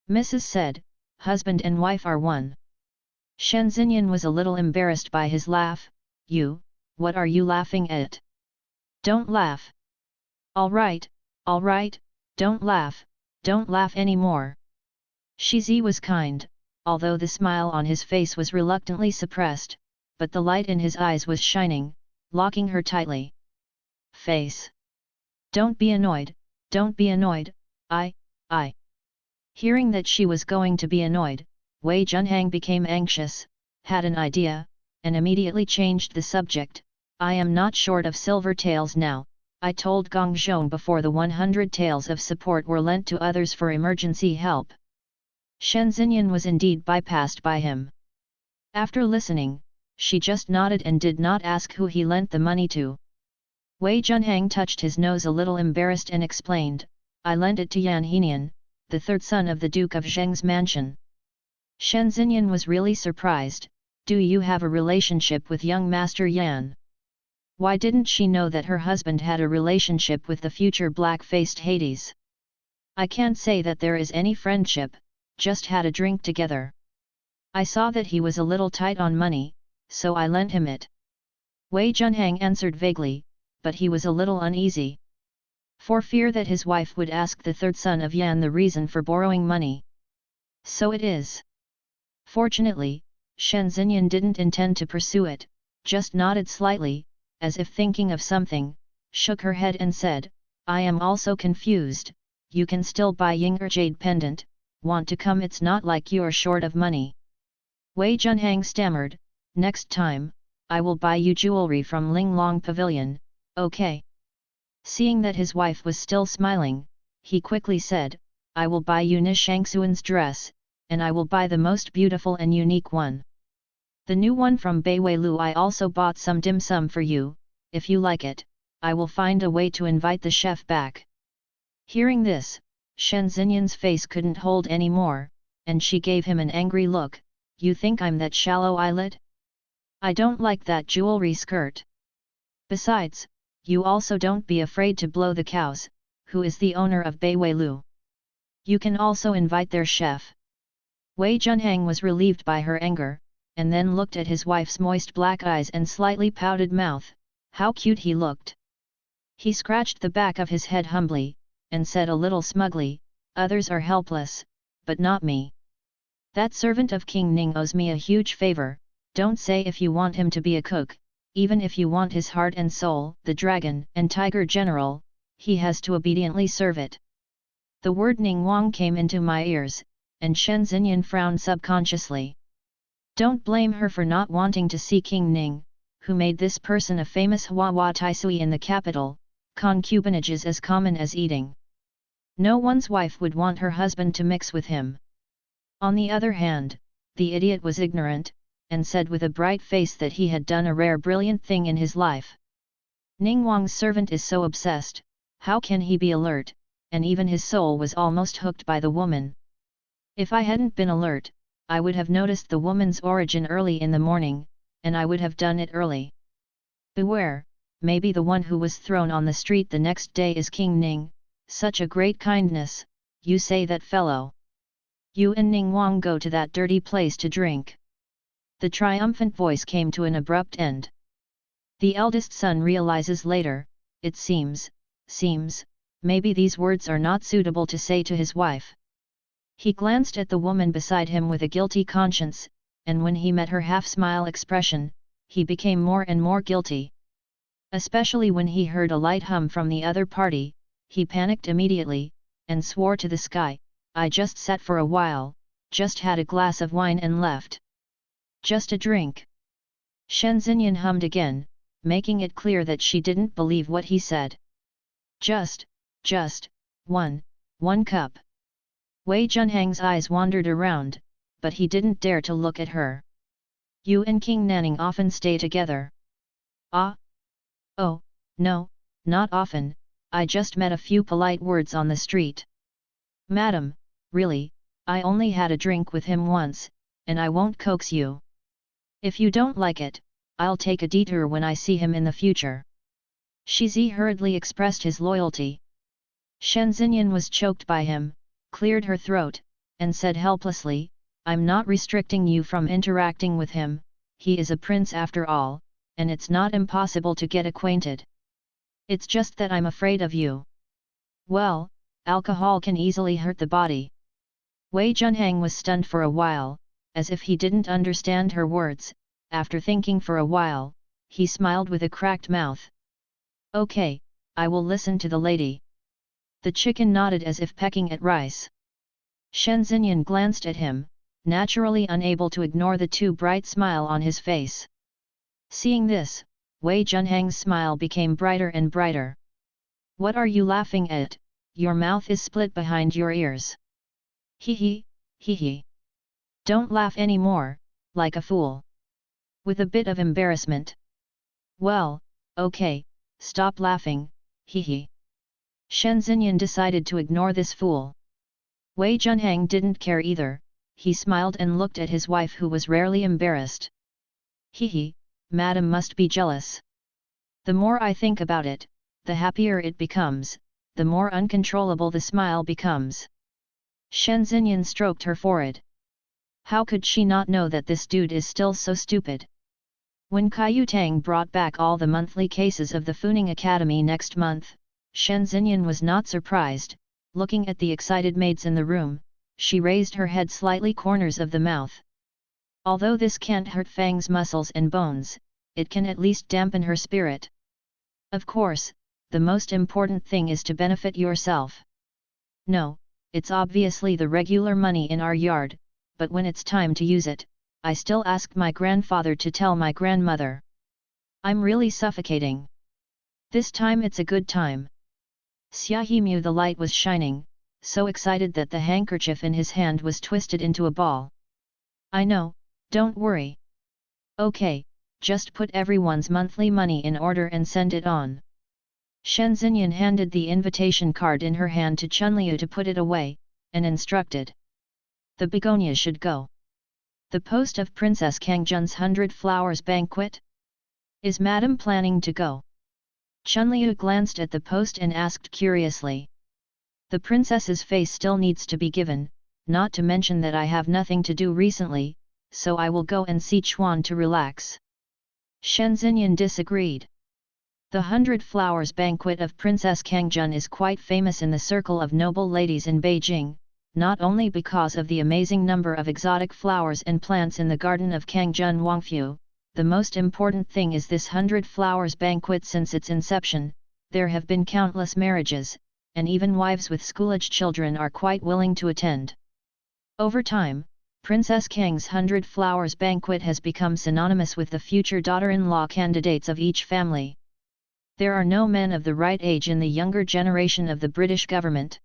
Mrs. said, husband and wife are one. Shen Xinyan was a little embarrassed by his laugh, you, what are you laughing at? Don't laugh. All right, don't laugh anymore. Shizi was kind, although the smile on his face was reluctantly suppressed, but the light in his eyes was shining, locking her tightly. Face. Don't be annoyed, I. Hearing that she was going to be annoyed, Wei Junhang became anxious, had an idea, and immediately changed the subject. I am not short of silver taels now, I told Gong Zhong before the 100 taels of support were lent to others for emergency help. Shen Xinyan was indeed bypassed by him. After listening, she just nodded and did not ask who he lent the money to. Wei Junhang touched his nose a little embarrassed and explained, I lent it to Yan Henian, the third son of the Duke of Zheng's mansion. Shen Xinyan was really surprised, do you have a relationship with young Master Yan? Why didn't she know that her husband had a relationship with the future black-faced Hades? I can't say that there is any friendship, just had a drink together. I saw that he was a little tight on money, so I lent him it. Wei Junhang answered vaguely, but he was a little uneasy. For fear that his wife would ask the third son of Yan the reason for borrowing money. So it is. Fortunately, Shen Xinyan didn't intend to pursue it, just nodded slightly, as if thinking of something, shook her head and said, I am also confused, you can still buy Yinger jade pendant, want to come it's not like you're short of money. Wei Junhang stammered, next time, I will buy you jewelry from Linglong Pavilion, okay? Seeing that his wife was still smiling, he quickly said, I will buy you Ni Shangxuan's dress, and I will buy the most beautiful and unique one. The new one from Beiwei Lu I also bought some dim sum for you, if you like it, I will find a way to invite the chef back. Hearing this, Shen Xinyan's face couldn't hold any more, and she gave him an angry look, you think I'm that shallow-eyed? I don't like that jewelry skirt. Besides, you also don't be afraid to blow the cows, who is the owner of Beiwei Lu. You can also invite their chef. Wei Junhang was relieved by her anger, and then looked at his wife's moist black eyes and slightly pouted mouth, how cute he looked. He scratched the back of his head humbly, and said a little smugly, others are helpless, but not me. That servant of King Ning owes me a huge favor, don't say if you want him to be a cook, even if you want his heart and soul, the dragon and tiger general, he has to obediently serve it. The word Ning Wang came into my ears, and Shen Xinyan frowned subconsciously. Don't blame her for not wanting to see King Ning, who made this person a famous Hua Taisui in the capital. Concubinage is as common as eating. No one's wife would want her husband to mix with him. On the other hand, the idiot was ignorant, and said with a bright face that he had done a rare brilliant thing in his life. Ning Wang's servant is so obsessed, how can he be alert, and even his soul was almost hooked by the woman. If I hadn't been alert, I would have noticed the woman's origin early in the morning, and I would have done it early. Beware, maybe the one who was thrown on the street the next day is King Ning, such a great kindness, you say that fellow. You and Ning Wang go to that dirty place to drink. The triumphant voice came to an abrupt end. The eldest son realizes later, it seems, maybe these words are not suitable to say to his wife. He glanced at the woman beside him with a guilty conscience, and when he met her half-smile expression, he became more and more guilty. Especially when he heard a light hum from the other party, he panicked immediately, and swore to the sky, "I just sat for a while, just had a glass of wine and left. Just a drink." Shen Xinyan hummed again, making it clear that she didn't believe what he said. Just, one cup." Wei Junhang's eyes wandered around, but he didn't dare to look at her. "You and King Nanning often stay together?" "Ah? Oh, no, not often, I just met a few polite words on the street." "Madam, really, I only had a drink with him once, and I won't coax you. If you don't like it, I'll take a detour when I see him in the future." Shizi hurriedly expressed his loyalty. Shen Xinyan was choked by him, cleared her throat, and said helplessly, "I'm not restricting you from interacting with him, he is a prince after all, and it's not impossible to get acquainted. It's just that I'm afraid of you." "Well, alcohol can easily hurt the body." Wei Junhang was stunned for a while, as if he didn't understand her words. After thinking for a while, he smiled with a cracked mouth. "Okay, I will listen to the lady." The chicken nodded as if pecking at rice. Shen Xinyan glanced at him, naturally unable to ignore the too bright smile on his face. Seeing this, Wei Junhang's smile became brighter and brighter. "What are you laughing at? Your mouth is split behind your ears." Hee hee. "Don't laugh any more, like a fool." With a bit of embarrassment. "Well, okay, stop laughing, hee. Shen Xinyan decided to ignore this fool. Wei Junhang didn't care either, he smiled and looked at his wife who was rarely embarrassed. Hee, madam must be jealous. The more I think about it, the happier it becomes, the more uncontrollable the smile becomes. Shen Xinyan stroked her forehead. How could she not know that this dude is still so stupid? When Kai Tang brought back all the monthly cases of the Funing Academy next month, Shen Xinyan was not surprised. Looking at the excited maids in the room, she raised her head slightly corners of the mouth. Although this can't hurt Fang's muscles and bones, it can at least dampen her spirit. Of course, the most important thing is to benefit yourself. No, it's obviously the regular money in our yard, but when it's time to use it, I still ask my grandfather to tell my grandmother. I'm really suffocating. This time it's a good time. Xiaohemu the light was shining, so excited that the handkerchief in his hand was twisted into a ball. I know, don't worry. Okay, just put everyone's monthly money in order and send it on. Shen Xinyan handed the invitation card in her hand to Chunliu to put it away, and instructed. The begonia should go. The post of Princess Kangjun's 100 Flowers banquet? Is Madam planning to go? Chunliu glanced at the post and asked curiously. The princess's face still needs to be given, not to mention that I have nothing to do recently, so I will go and see Chuan to relax. Shen Xinyan disagreed. The 100 Flowers banquet of Princess Kangjun is quite famous in the circle of noble ladies in Beijing, not only because of the amazing number of exotic flowers and plants in the garden of Kangjun Wangfu. The most important thing is this 100 Flowers banquet. Since its inception, there have been countless marriages, and even wives with school-age children are quite willing to attend. Over time, Princess Kang's 100 Flowers banquet has become synonymous with the future daughter-in-law candidates of each family. There are no men of the right age in the younger generation of the British government.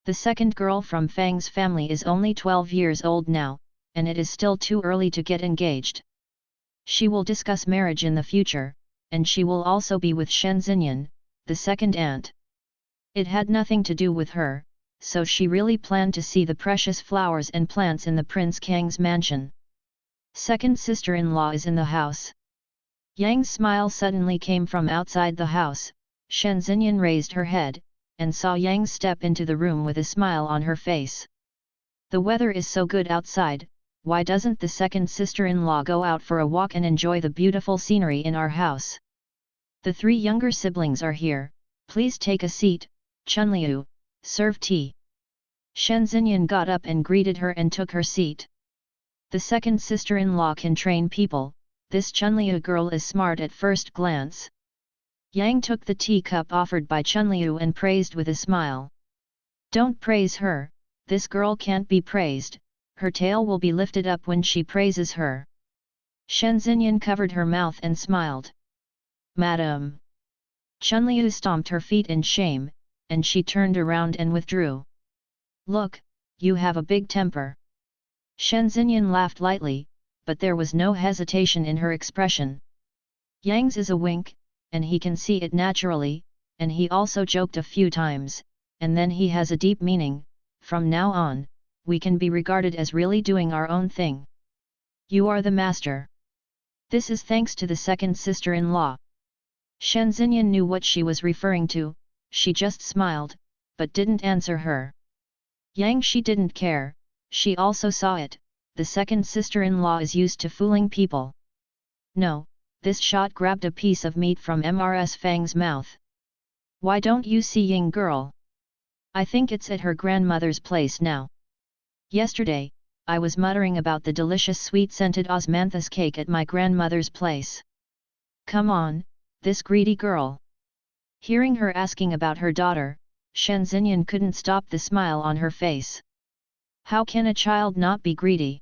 The second girl from Fang's family is only 12 years old now, and it is still too early to get engaged. She will discuss marriage in the future, and she will also be with Shen Xinyan, the second aunt. It had nothing to do with her, so she really planned to see the precious flowers and plants in the Prince Kang's mansion. Second sister-in-law is in the house. Yang's smile suddenly came from outside the house. Shen Xinyan raised her head, and saw Yang step into the room with a smile on her face. The weather is so good outside. Why doesn't the second sister-in-law go out for a walk and enjoy the beautiful scenery in our house? The three younger siblings are here, please take a seat. Chunliu, serve tea. Shen Xinyan got up and greeted her and took her seat. The second sister-in-law can train people, this Chunliu girl is smart at first glance. Yang took the teacup offered by Chunliu and praised with a smile. Don't praise her, this girl can't be praised, her tail will be lifted up when she praises her. Shen Xinyan covered her mouth and smiled. Madam. Chunliu stomped her feet in shame, and she turned around and withdrew. Look, you have a big temper. Shen Xinyan laughed lightly, but there was no hesitation in her expression. Yang's is a wink, and he can see it naturally, and he also joked a few times, and then he has a deep meaning. From now on, we can be regarded as really doing our own thing. You are the master. This is thanks to the second sister-in-law. Shen Xinyan knew what she was referring to, she just smiled, but didn't answer her. Yang she didn't care, she also saw it, the second sister-in-law is used to fooling people. No, this shot grabbed a piece of meat from Mrs. Fang's mouth. Why don't you see Ying girl? I think it's at her grandmother's place now. Yesterday, I was muttering about the delicious sweet-scented osmanthus cake at my grandmother's place. Come on, this greedy girl. Hearing her asking about her daughter, Shen Xinyan couldn't stop the smile on her face. How can a child not be greedy?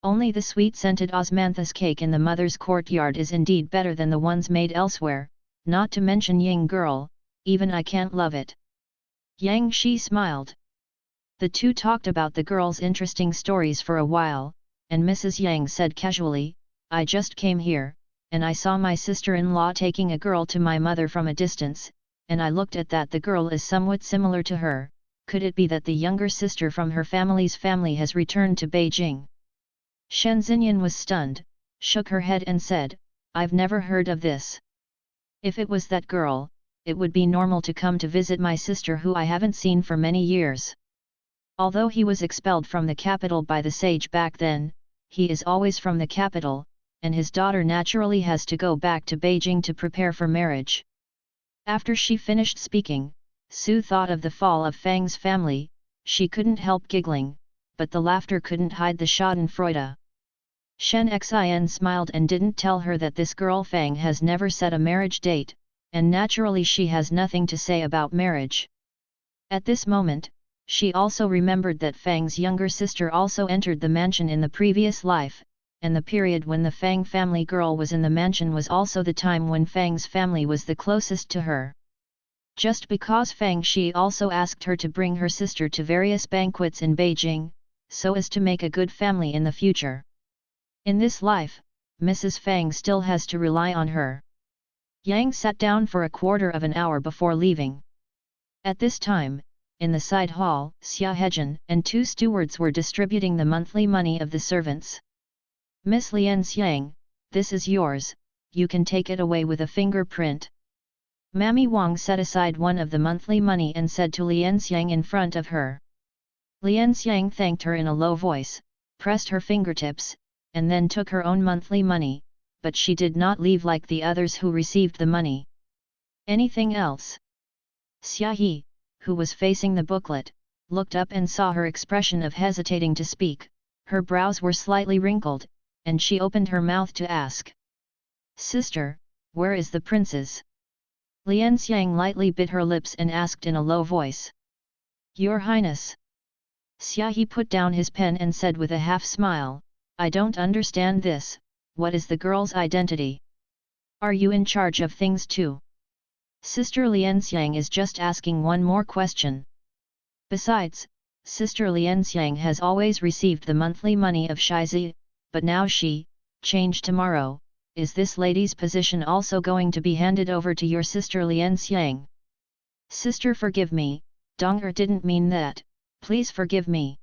Only the sweet-scented osmanthus cake in the mother's courtyard is indeed better than the ones made elsewhere, not to mention Ying girl, even I can't love it. Yang Shi smiled. The two talked about the girl's interesting stories for a while, and Mrs. Yang said casually, I just came here, and I saw my sister-in-law taking a girl to my mother from a distance, and I looked at that the girl is somewhat similar to her, could it be that the younger sister from her family's family has returned to Beijing? Shen Xinyan was stunned, shook her head and said, I've never heard of this. If it was that girl, it would be normal to come to visit my sister who I haven't seen for many years. Although he was expelled from the capital by the sage back then, he is always from the capital, and his daughter naturally has to go back to Beijing to prepare for marriage. After she finished speaking, Su thought of the fall of Fang's family, she couldn't help giggling, but the laughter couldn't hide the schadenfreude. Shen Xin smiled and didn't tell her that this girl Fang has never set a marriage date, and naturally she has nothing to say about marriage. At this moment, she also remembered that Fang's younger sister also entered the mansion in the previous life, and the period when the Fang family girl was in the mansion was also the time when Fang's family was the closest to her. Just because Fang Shi also asked her to bring her sister to various banquets in Beijing, so as to make a good family in the future. In this life, Mrs. Fang still has to rely on her. Yang sat down for a quarter of an hour before leaving. At this time, in the side hall, Xia Hejin and two stewards were distributing the monthly money of the servants. Miss Lian Xiang, this is yours, you can take it away with a fingerprint. Mammy Wang set aside one of the monthly money and said to Lian Xiang in front of her. Lian Xiang thanked her in a low voice, pressed her fingertips, and then took her own monthly money, but she did not leave like the others who received the money. Anything else? Xia He, who was facing the booklet, looked up and saw her expression of hesitating to speak, her brows were slightly wrinkled, and she opened her mouth to ask. Sister, where is the princess? Lian Xiang lightly bit her lips and asked in a low voice. Your Highness. Xia He put down his pen and said with a half smile, I don't understand this, what is the girl's identity? Are you in charge of things too? Sister Lian Xiang is just asking one more question. Besides, Sister Lian Xiang has always received the monthly money of Shizi, but now she, change tomorrow, is this lady's position also going to be handed over to your sister Lian Xiang? Sister forgive me, Dong'er didn't mean that, please forgive me.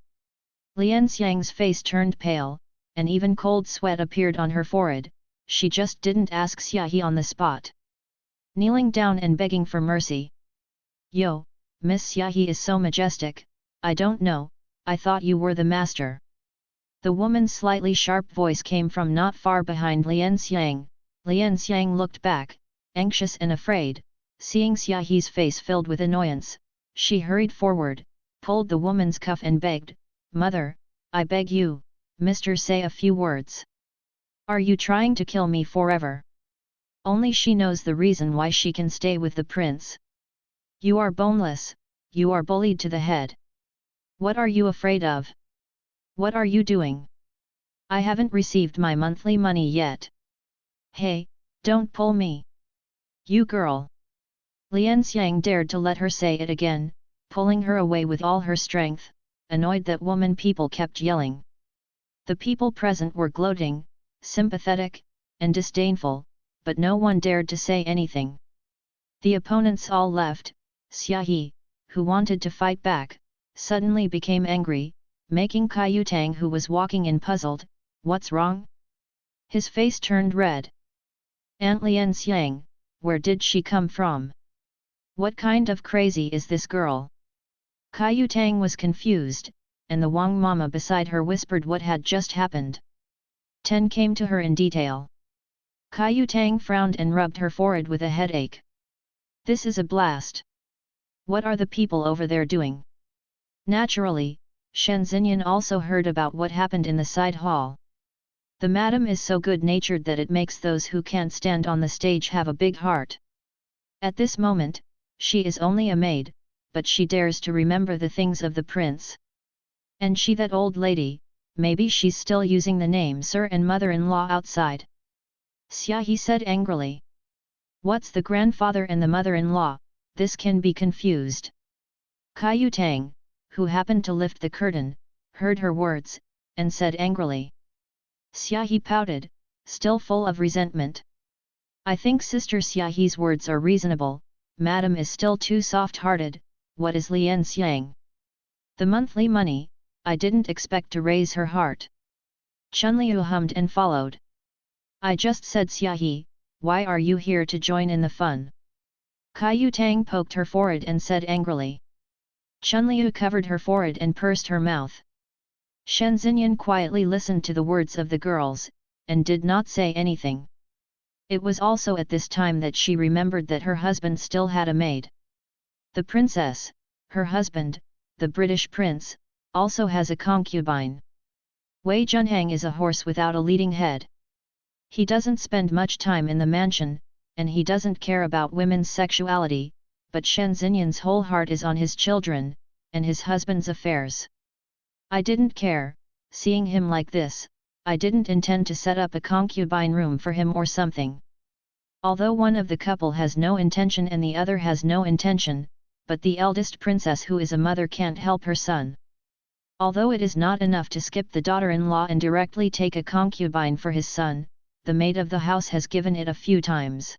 Lian Xiang's face turned pale, and even cold sweat appeared on her forehead, she just didn't ask Xia He on the spot. Kneeling down and begging for mercy. Yo, Miss Xia He is so majestic, I don't know, I thought you were the master. The woman's slightly sharp voice came from not far behind Lian Xiang. Lian Xiang looked back, anxious and afraid, seeing Xia He's face filled with annoyance, she hurried forward, pulled the woman's cuff and begged, "Mother, I beg you, mister, say a few words. Are you trying to kill me forever?" Only she knows the reason why she can stay with the prince. "You are boneless, you are bullied to the head. What are you afraid of? What are you doing? I haven't received my monthly money yet. Hey, don't pull me. You girl." Lian Xiang dared to let her say it again, pulling her away with all her strength, annoyed that woman people kept yelling. The people present were gloating, sympathetic, and disdainful, but no one dared to say anything. The opponents all left. Xia He, who wanted to fight back, suddenly became angry, making Kai Yutang, who was walking in, puzzled. "What's wrong?" His face turned red. "Aunt Lian Xiang, where did she come from? What kind of crazy is this girl?" Kai Yutang was confused, and the Wang Mama beside her whispered what had just happened. Ten came to her in detail. Kai Yutang frowned and rubbed her forehead with a headache. "This is a blast. What are the people over there doing?" Naturally, Shen Xinyan also heard about what happened in the side hall. The madam is so good-natured that it makes those who can't stand on the stage have a big heart. At this moment, she is only a maid, but she dares to remember the things of the prince. And she, that old lady, maybe she's still using the name sir and mother-in-law outside. Xia He said angrily. "What's the grandfather and the mother-in-law? This can be confused." Kai Yutang, who happened to lift the curtain, heard her words, and said angrily. Xia He pouted, still full of resentment. "I think Sister Xia He's words are reasonable, Madam is still too soft-hearted. What is Lian Xiang? The monthly money, I didn't expect to raise her heart." Chunliu hummed and followed. "I just said, Xia He, why are you here to join in the fun?" Kai Yutang poked her forehead and said angrily. Chunliu covered her forehead and pursed her mouth. Shen Xinyan quietly listened to the words of the girls, and did not say anything. It was also at this time that she remembered that her husband still had a maid. The princess, her husband, the British prince, also has a concubine. Wei Junhang is a horse without a leading head. He doesn't spend much time in the mansion, and he doesn't care about women's sexuality, but Shen Xinyan's whole heart is on his children, and his husband's affairs. "I didn't care, seeing him like this, I didn't intend to set up a concubine room for him or something. Although one of the couple has no intention and the other has no intention, but the eldest princess who is a mother can't help her son. Although it is not enough to skip the daughter-in-law and directly take a concubine for his son, the maid of the house has given it a few times."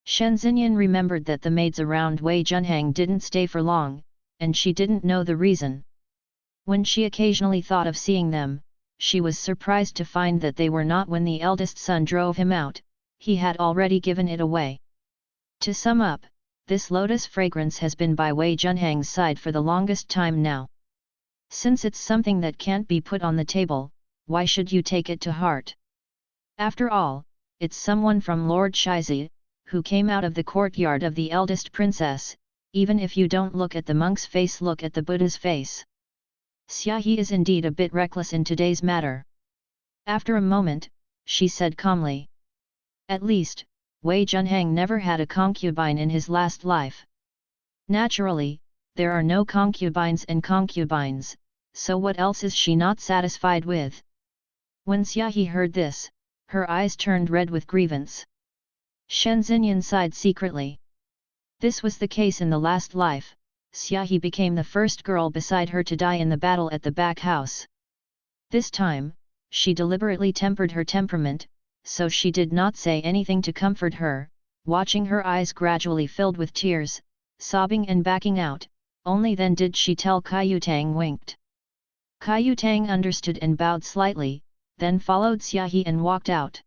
Shen Xinyan remembered that the maids around Wei Junhang didn't stay for long, and she didn't know the reason. When she occasionally thought of seeing them, she was surprised to find that they were not. When the eldest son drove him out, he had already given it away. To sum up, this lotus fragrance has been by Wei Junhang's side for the longest time now. Since it's something that can't be put on the table, why should you take it to heart? After all, it's someone from Lord Shizi, who came out of the courtyard of the eldest princess. Even if you don't look at the monk's face, look at the Buddha's face. Xia He is indeed a bit reckless in today's matter. After a moment, she said calmly. At least, Wei Junhang never had a concubine in his last life. Naturally, there are no concubines and concubines, so what else is she not satisfied with? When Xia He heard this, her eyes turned red with grievance. Shen Xinyan sighed secretly. This was the case in the last life. Xia He became the first girl beside her to die in the battle at the back house. This time, she deliberately tempered her temperament, so she did not say anything to comfort her, watching her eyes gradually filled with tears, sobbing and backing out. Only then did she tell Kai Yutang winked. Kai Yutang understood and bowed slightly, then followed Xia He and walked out.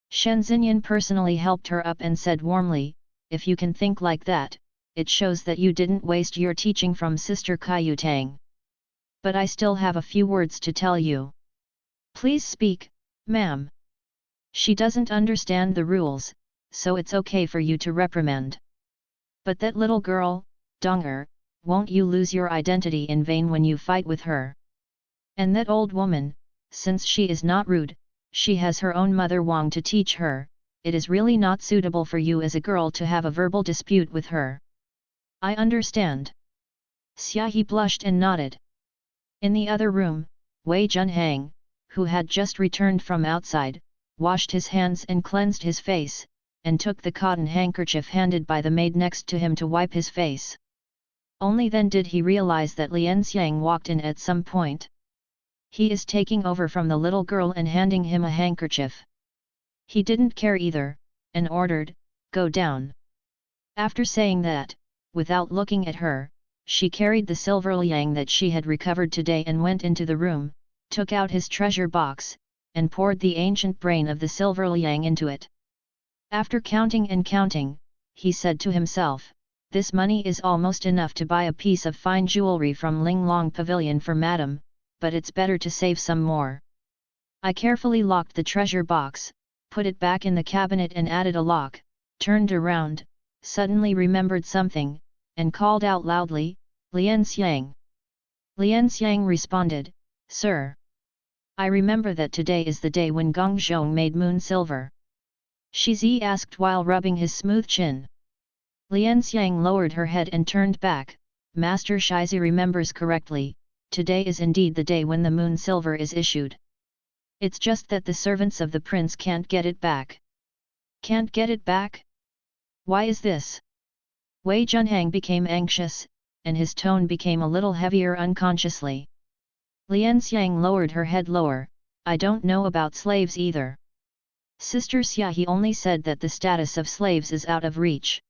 Shen Xinyan personally helped her up and said warmly, "If you can think like that, it shows that you didn't waste your teaching from Sister Kai Yutang. But I still have a few words to tell you." "Please speak, ma'am." "She doesn't understand the rules, so it's okay for you to reprimand. But that little girl, Donger, won't you lose your identity in vain when you fight with her? And that old woman, since she is not rude, she has her own mother Wang to teach her, it is really not suitable for you as a girl to have a verbal dispute with her. I understand. Xia He blushed and nodded. In the other room, Wei Junhang, who had just returned from outside, washed his hands and cleansed his face, and took the cotton handkerchief handed by the maid next to him to wipe his face. Only then did he realize that Lian Xiang walked in at some point. He is taking over from the little girl and handing him a handkerchief. He didn't care either, and ordered, "Go down." After saying that, without looking at her, she carried the silver liang that she had recovered today and went into the room, took out his treasure box, and poured the ancient brain of the silver liang into it. After counting and counting, he said to himself, "This money is almost enough to buy a piece of fine jewelry from Linglong Pavilion for Madam, but it's better to save some more." I carefully locked the treasure box, put it back in the cabinet and added a lock, turned around, suddenly remembered something, and called out loudly, "Lian Xiang!" Lian Xiang responded, "Sir. I remember that today is the day when Gong Zhong made moon silver." Shizi asked while rubbing his smooth chin. Lian Xiang lowered her head and turned back, "Master Shizi remembers correctly, today is indeed the day when the moon silver is issued. It's just that the servants of the prince can't get it back." "Can't get it back? Why is this?" Wei Junhang became anxious, and his tone became a little heavier unconsciously. Lian Xiang lowered her head lower, "I don't know about slaves either. Sister Xia He only said that the status of slaves is out of reach."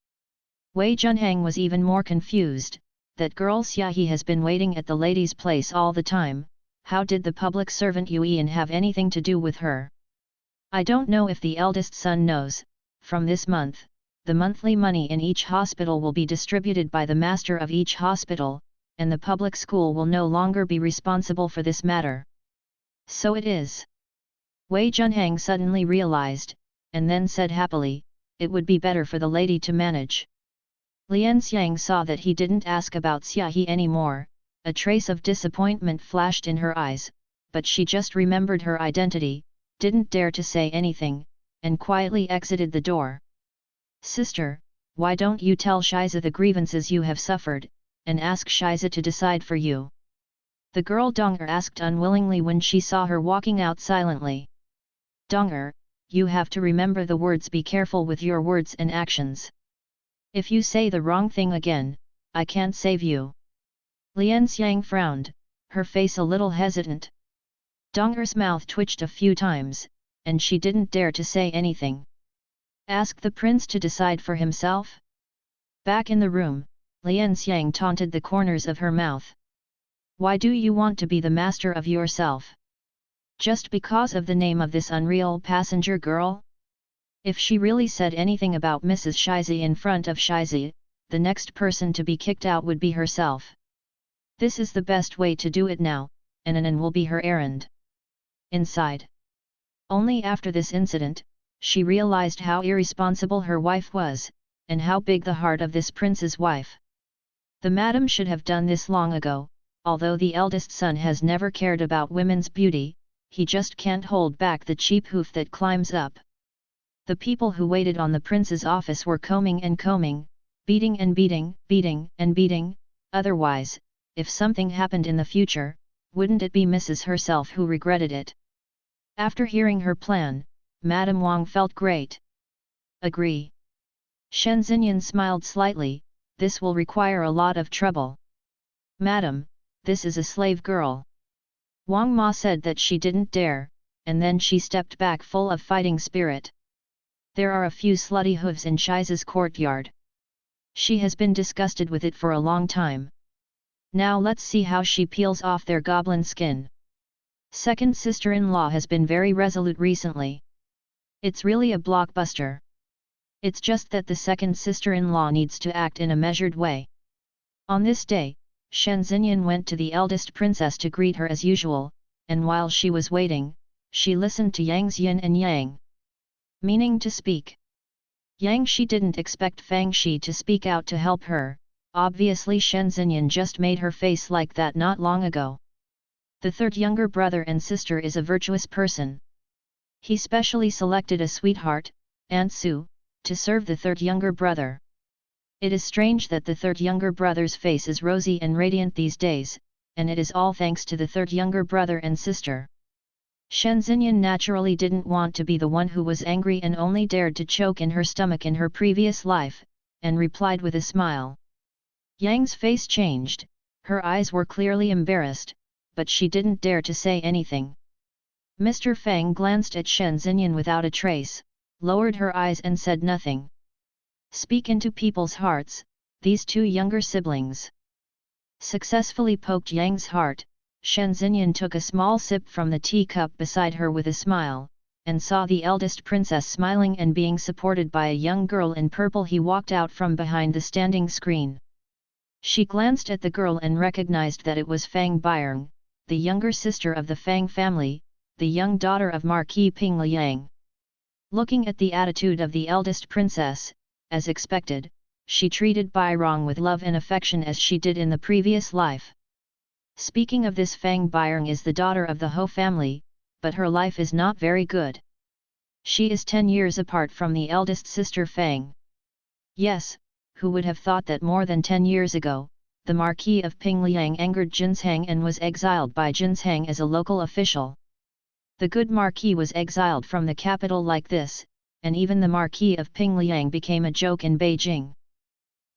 Wei Junhang was even more confused, that girl Xia He has been waiting at the lady's place all the time, how did the public servant Yu Yan have anything to do with her? "I don't know if the eldest son knows, from this month, the monthly money in each hospital will be distributed by the master of each hospital, and the public school will no longer be responsible for this matter." "So it is." Wei Junhang suddenly realized, and then said happily, "It would be better for the lady to manage." Lian Xiang saw that he didn't ask about Xia He anymore, a trace of disappointment flashed in her eyes, but she just remembered her identity, didn't dare to say anything, and quietly exited the door. "Sister, why don't you tell Shiza the grievances you have suffered, and ask Shiza to decide for you?" the girl Donger asked unwillingly when she saw her walking out silently. "Donger, you have to remember the words, be careful with your words and actions. If you say the wrong thing again, I can't save you." Lian Xiang frowned, her face a little hesitant. Donger's mouth twitched a few times, and she didn't dare to say anything. "Ask the prince to decide for himself?" Back in the room, Lian Xiang taunted the corners of her mouth. "Why do you want to be the master of yourself? Just because of the name of this unreal passenger girl? If she really said anything about Mrs. Shizi in front of Shizi, the next person to be kicked out would be herself. This is the best way to do it now, and Anan will be her errand." Inside. Only after this incident, she realized how irresponsible her wife was, and how big the heart of this prince's wife. The madam should have done this long ago, although the eldest son has never cared about women's beauty, he just can't hold back the cheap hoof that climbs up. The people who waited on the prince's office were combing and combing, beating and beating, beating and beating, otherwise, if something happened in the future, wouldn't it be Mrs. herself who regretted it? After hearing her plan, Madame Wang felt great. "Agree." Shen Xinyan smiled slightly, "This will require a lot of trouble." "Madam, this is a slave girl." Wang Ma said that she didn't dare, and then she stepped back full of fighting spirit. "There are a few slutty hooves in Shiza's courtyard. She has been disgusted with it for a long time. Now let's see how she peels off their goblin skin." Second sister-in-law has been very resolute recently. It's really a blockbuster. It's just that the second sister-in-law needs to act in a measured way. On this day, Shen Xinyan went to the eldest princess to greet her as usual, and while she was waiting, she listened to Yang Xian and Yang. Meaning to speak. Yang she didn't expect Fang Shi to speak out to help her, obviously Shen Xinyan just made her face like that not long ago. The third younger brother and sister is a virtuous person. He specially selected a sweetheart, Aunt Su, to serve the third younger brother. It is strange that the third younger brother's face is rosy and radiant these days, and it is all thanks to the third younger brother and sister. Shen Xinyan naturally didn't want to be the one who was angry and only dared to choke in her stomach in her previous life, and replied with a smile. Yang's face changed, her eyes were clearly embarrassed, but she didn't dare to say anything. Mr. Fang glanced at Shen Xinyan without a trace, lowered her eyes and said nothing. Speak into people's hearts, these two younger siblings. Successfully poked Yang's heart, Shen Xinyan took a small sip from the teacup beside her with a smile, and saw the eldest princess smiling and being supported by a young girl in purple. He walked out from behind the standing screen. She glanced at the girl and recognized that it was Fang Biang, the younger sister of the Fang family, the young daughter of Marquis Ping Liang. Looking at the attitude of the eldest princess, as expected, she treated Bai Rong with love and affection as she did in the previous life. Speaking of this, Fang Biang is the daughter of the Ho family, but her life is not very good. She is 10 years apart from the eldest sister Fang. Yes, who would have thought that more than 10 years ago, the Marquis of Pingliang angered Jinsang and was exiled by Jinsang as a local official. The good Marquis was exiled from the capital like this, and even the Marquis of Pingliang became a joke in Beijing.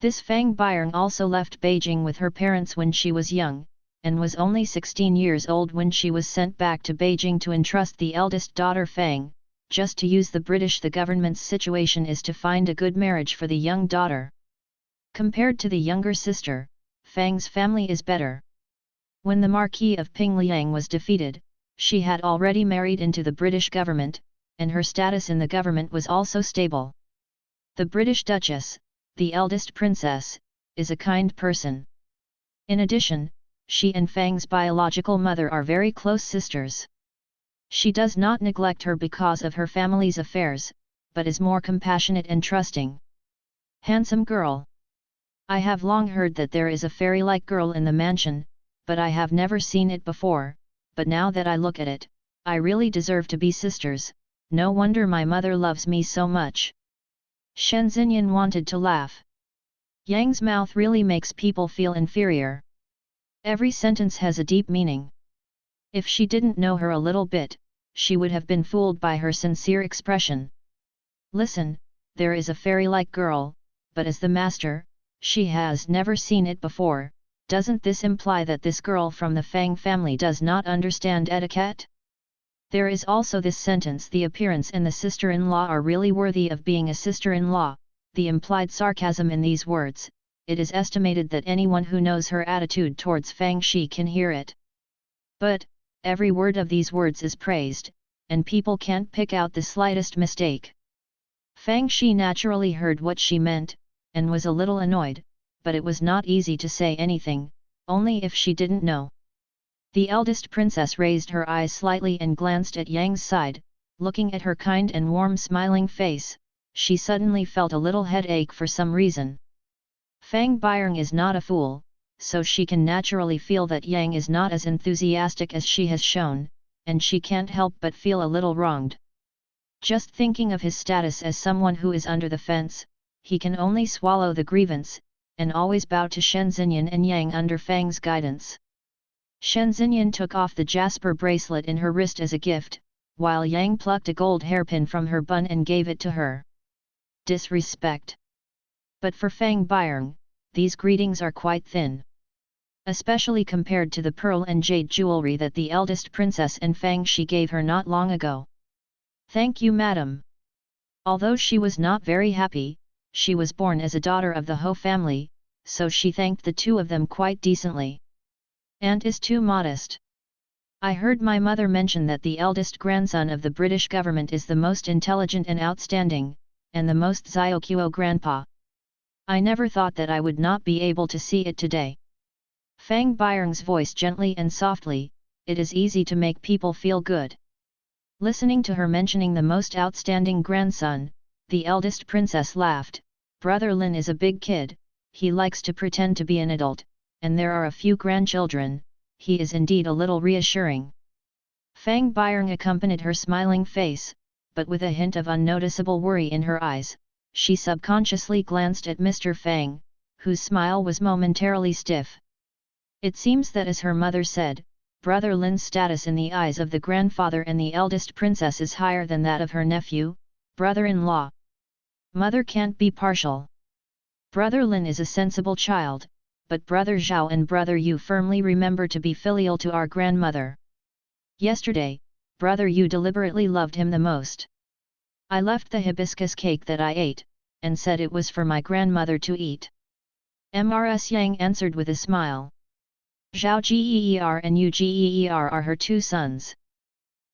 This Fang Biang also left Beijing with her parents when she was young, and was only 16 years old when she was sent back to Beijing to entrust the eldest daughter Fang, just to use the British. The government's situation is to find a good marriage for the young daughter. Compared to the younger sister, Fang's family is better. When the Marquis of Pingliang was defeated, she had already married into the British government, and her status in the government was also stable. The British Duchess, the eldest princess, is a kind person. In addition, she and Fang's biological mother are very close sisters. She does not neglect her because of her family's affairs, but is more compassionate and trusting. Handsome girl. I have long heard that there is a fairy-like girl in the mansion, but I have never seen it before, but now that I look at it, I really deserve to be sisters. No wonder my mother loves me so much. Shen Xinyan wanted to laugh. Yang's mouth really makes people feel inferior. Every sentence has a deep meaning. If she didn't know her a little bit, she would have been fooled by her sincere expression. Listen, there is a fairy-like girl, but as the master, she has never seen it before. Doesn't this imply that this girl from the Fang family does not understand etiquette? There is also this sentence: the appearance and the sister-in-law are really worthy of being a sister-in-law. The implied sarcasm in these words, it is estimated that anyone who knows her attitude towards Fang Shi can hear it. But, every word of these words is praised, and people can't pick out the slightest mistake. Fang Shi naturally heard what she meant, and was a little annoyed, but it was not easy to say anything, only if she didn't know. The eldest princess raised her eyes slightly and glanced at Yang's side. Looking at her kind and warm smiling face, she suddenly felt a little headache for some reason. Fang Biang is not a fool, so she can naturally feel that Yang is not as enthusiastic as she has shown, and she can't help but feel a little wronged. Just thinking of his status as someone who is under the fence, he can only swallow the grievance, and always bow to Shen Xinyan and Yang under Fang's guidance. Shen Xinyan took off the jasper bracelet in her wrist as a gift, while Yang plucked a gold hairpin from her bun and gave it to her. Disrespect. But for Fang Biang, these greetings are quite thin. Especially compared to the pearl and jade jewelry that the eldest princess and Fang Shi gave her not long ago. Thank you, madam. Although she was not very happy, she was born as a daughter of the Ho family, so she thanked the two of them quite decently. Aunt is too modest. I heard my mother mention that the eldest grandson of the British government is the most intelligent and outstanding, and the most Ziokuo grandpa. I never thought that I would not be able to see it today. Fang Biang's voice gently and softly, it is easy to make people feel good. Listening to her mentioning the most outstanding grandson, the eldest princess laughed. Brother Lin is a big kid, he likes to pretend to be an adult, and there are a few grandchildren, he is indeed a little reassuring. Fang Biring accompanied her smiling face, but with a hint of unnoticeable worry in her eyes, she subconsciously glanced at Mr. Fang, whose smile was momentarily stiff. It seems that, as her mother said, Brother Lin's status in the eyes of the grandfather and the eldest princess is higher than that of her nephew, brother-in-law. Mother can't be partial. Brother Lin is a sensible child, but Brother Zhao and Brother Yu firmly remember to be filial to our grandmother. Yesterday, Brother Yu deliberately loved him the most. I left the hibiscus cake that I ate, and said it was for my grandmother to eat. Mrs. Yang answered with a smile. Zhao Geer and Yu Geer are her two sons.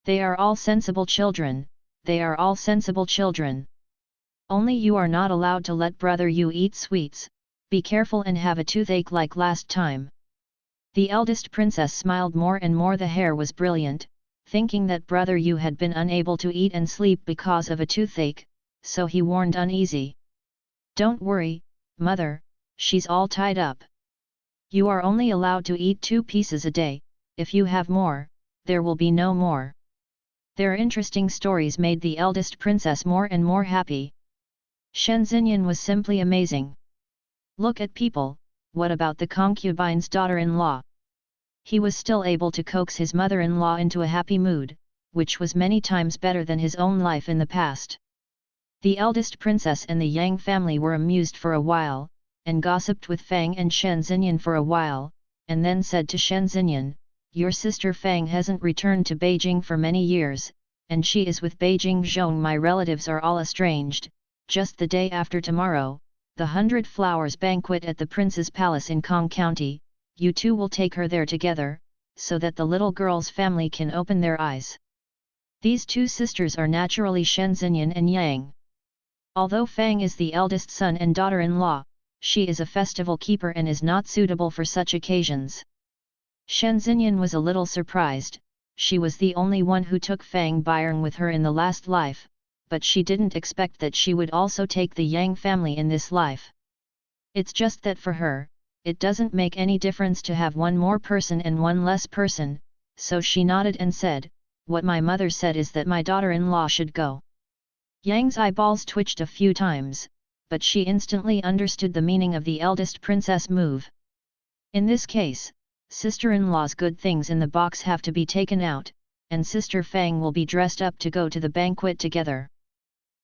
They are all sensible children, they are all sensible children. Only you are not allowed to let Brother Yu eat sweets, be careful and have a toothache like last time. The eldest princess smiled more and more. The hair was brilliant, thinking that Brother Yu had been unable to eat and sleep because of a toothache, so he warned uneasy. Don't worry, mother, she's all tied up. You are only allowed to eat 2 pieces a day, if you have more, there will be no more. Their interesting stories made the eldest princess more and more happy. Shen Xinyan was simply amazing. Look at people, what about the concubine's daughter-in-law? He was still able to coax his mother-in-law into a happy mood, which was many times better than his own life in the past. The eldest princess and the Yang family were amused for a while, and gossiped with Fang and Shen Xinyan for a while, and then said to Shen Xinyan, your sister Fang hasn't returned to Beijing for many years, and she is with Beijing Zhong. My relatives are all estranged. Just the day after tomorrow, the 100 Flowers banquet at the Prince's Palace in Kong County, you two will take her there together, so that the little girl's family can open their eyes. These 2 sisters are naturally Shen Xinyan and Yang. Although Fang is the eldest son and daughter-in-law, she is a festival keeper and is not suitable for such occasions. Shen Xinyan was a little surprised. She was the only one who took Fang Biring with her in the last life, but she didn't expect that she would also take the Yang family in this life. It's just that for her, it doesn't make any difference to have one more person and one less person, so she nodded and said, what my mother said is that my daughter-in-law should go. Yang's eyeballs twitched a few times, but she instantly understood the meaning of the eldest princess' move. In this case, sister-in-law's good things in the box have to be taken out, and Sister Fang will be dressed up to go to the banquet together.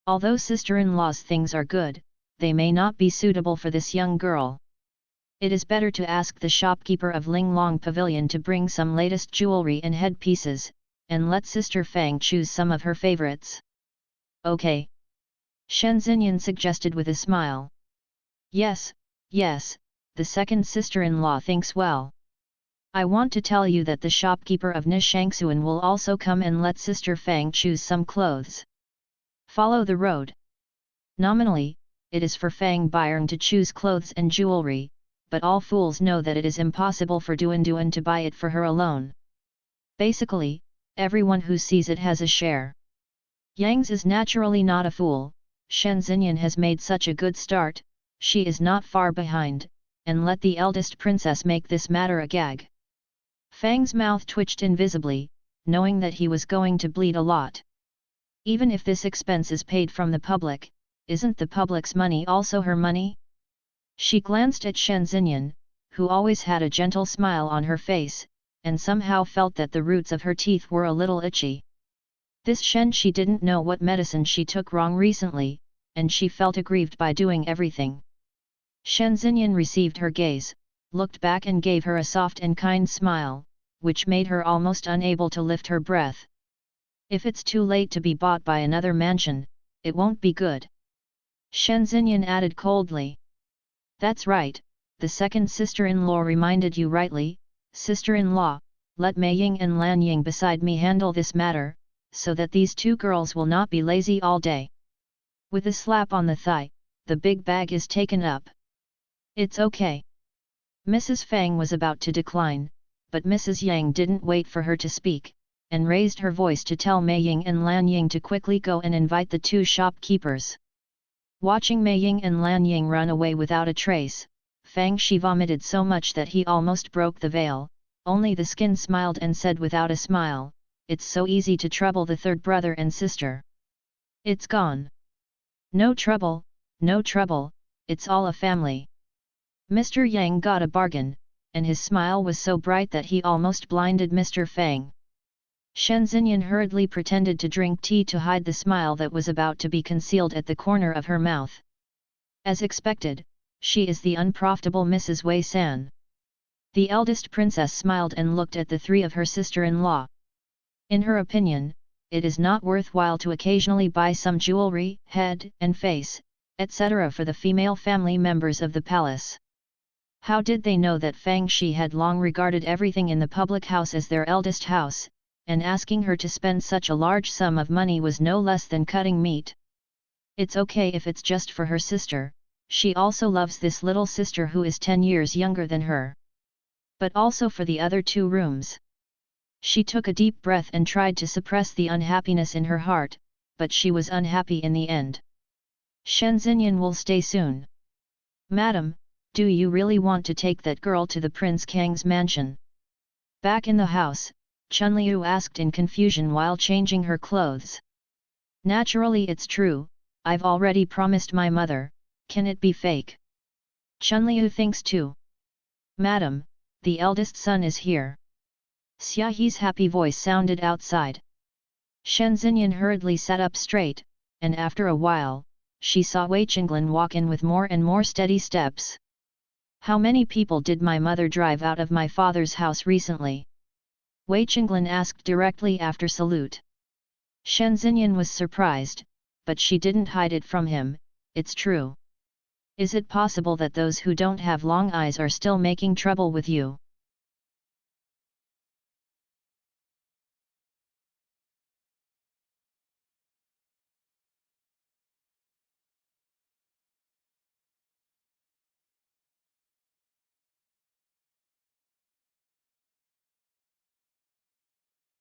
Although sister-in-law's things are good, they may not be suitable for this young girl. It is better to ask the shopkeeper of Linglong Pavilion to bring some latest jewelry and headpieces, and let Sister Fang choose some of her favorites. Okay. Shen Xinyan suggested with a smile. Yes, yes, the second sister-in-law thinks well. I want to tell you that the shopkeeper of Nishangsuan will also come and let Sister Fang choose some clothes. Follow the road. Nominally, it is for Fang Biring to choose clothes and jewelry, but all fools know that it is impossible for Duan Duan to buy it for her alone. Basically, everyone who sees it has a share. Yang's is naturally not a fool. Shen Xinyan has made such a good start, she is not far behind, and let the eldest princess make this matter a gag. Fang's mouth twitched invisibly, knowing that he was going to bleed a lot. Even if this expense is paid from the public, isn't the public's money also her money? She glanced at Shen Xinyan, who always had a gentle smile on her face, and somehow felt that the roots of her teeth were a little itchy. This Shen, she didn't know what medicine she took wrong recently, and she felt aggrieved by doing everything. Shen Xinyan received her gaze, looked back and gave her a soft and kind smile, which made her almost unable to lift her breath. If it's too late to be bought by another mansion, it won't be good. Shen Xinyan added coldly. That's right, the second sister-in-law reminded you rightly. Sister-in-law, let Mei Ying and Lan Ying beside me handle this matter, so that these 2 girls will not be lazy all day. With a slap on the thigh, the big bag is taken up. It's okay. Mrs. Fang was about to decline, but Mrs. Yang didn't wait for her to speak, and raised her voice to tell Mei Ying and Lan Ying to quickly go and invite the 2 shopkeepers. Watching Mei Ying and Lan Ying run away without a trace, Fang Shi vomited so much that he almost broke the veil, only the skin smiled and said without a smile, "It's so easy to trouble the third brother and sister. It's gone. No trouble, it's all a family." Mr. Yang got a bargain, and his smile was so bright that he almost blinded Mr. Fang. Shen Xinyan hurriedly pretended to drink tea to hide the smile that was about to be concealed at the corner of her mouth. As expected, she is the unprofitable Mrs. Wei San. The eldest princess smiled and looked at the three of her sister-in-law. In her opinion, it is not worthwhile to occasionally buy some jewelry, head and face, etc. for the female family members of the palace. How did they know that Fang Shi had long regarded everything in the public house as their eldest house, and asking her to spend such a large sum of money was no less than cutting meat? It's okay if it's just for her sister, she also loves this little sister who is 10 years younger than her. But also for the other 2 rooms. She took a deep breath and tried to suppress the unhappiness in her heart, but she was unhappy in the end. Shen Xinyan will stay soon. Madam, do you really want to take that girl to the Prince Kang's mansion? Back in the house, Chunliu asked in confusion while changing her clothes. Naturally it's true, I've already promised my mother, can it be fake? Chunliu thinks too. Madam, the eldest son is here. Xia Yi's happy voice sounded outside. Shen Xinyan hurriedly sat up straight, and after a while, she saw Wei Qinglan walk in with more and more steady steps. How many people did my mother drive out of my father's house recently? Wei Qinglan asked directly after salute. Shen Xinyan was surprised, but she didn't hide it from him, it's true. Is it possible that those who don't have long eyes are still making trouble with you?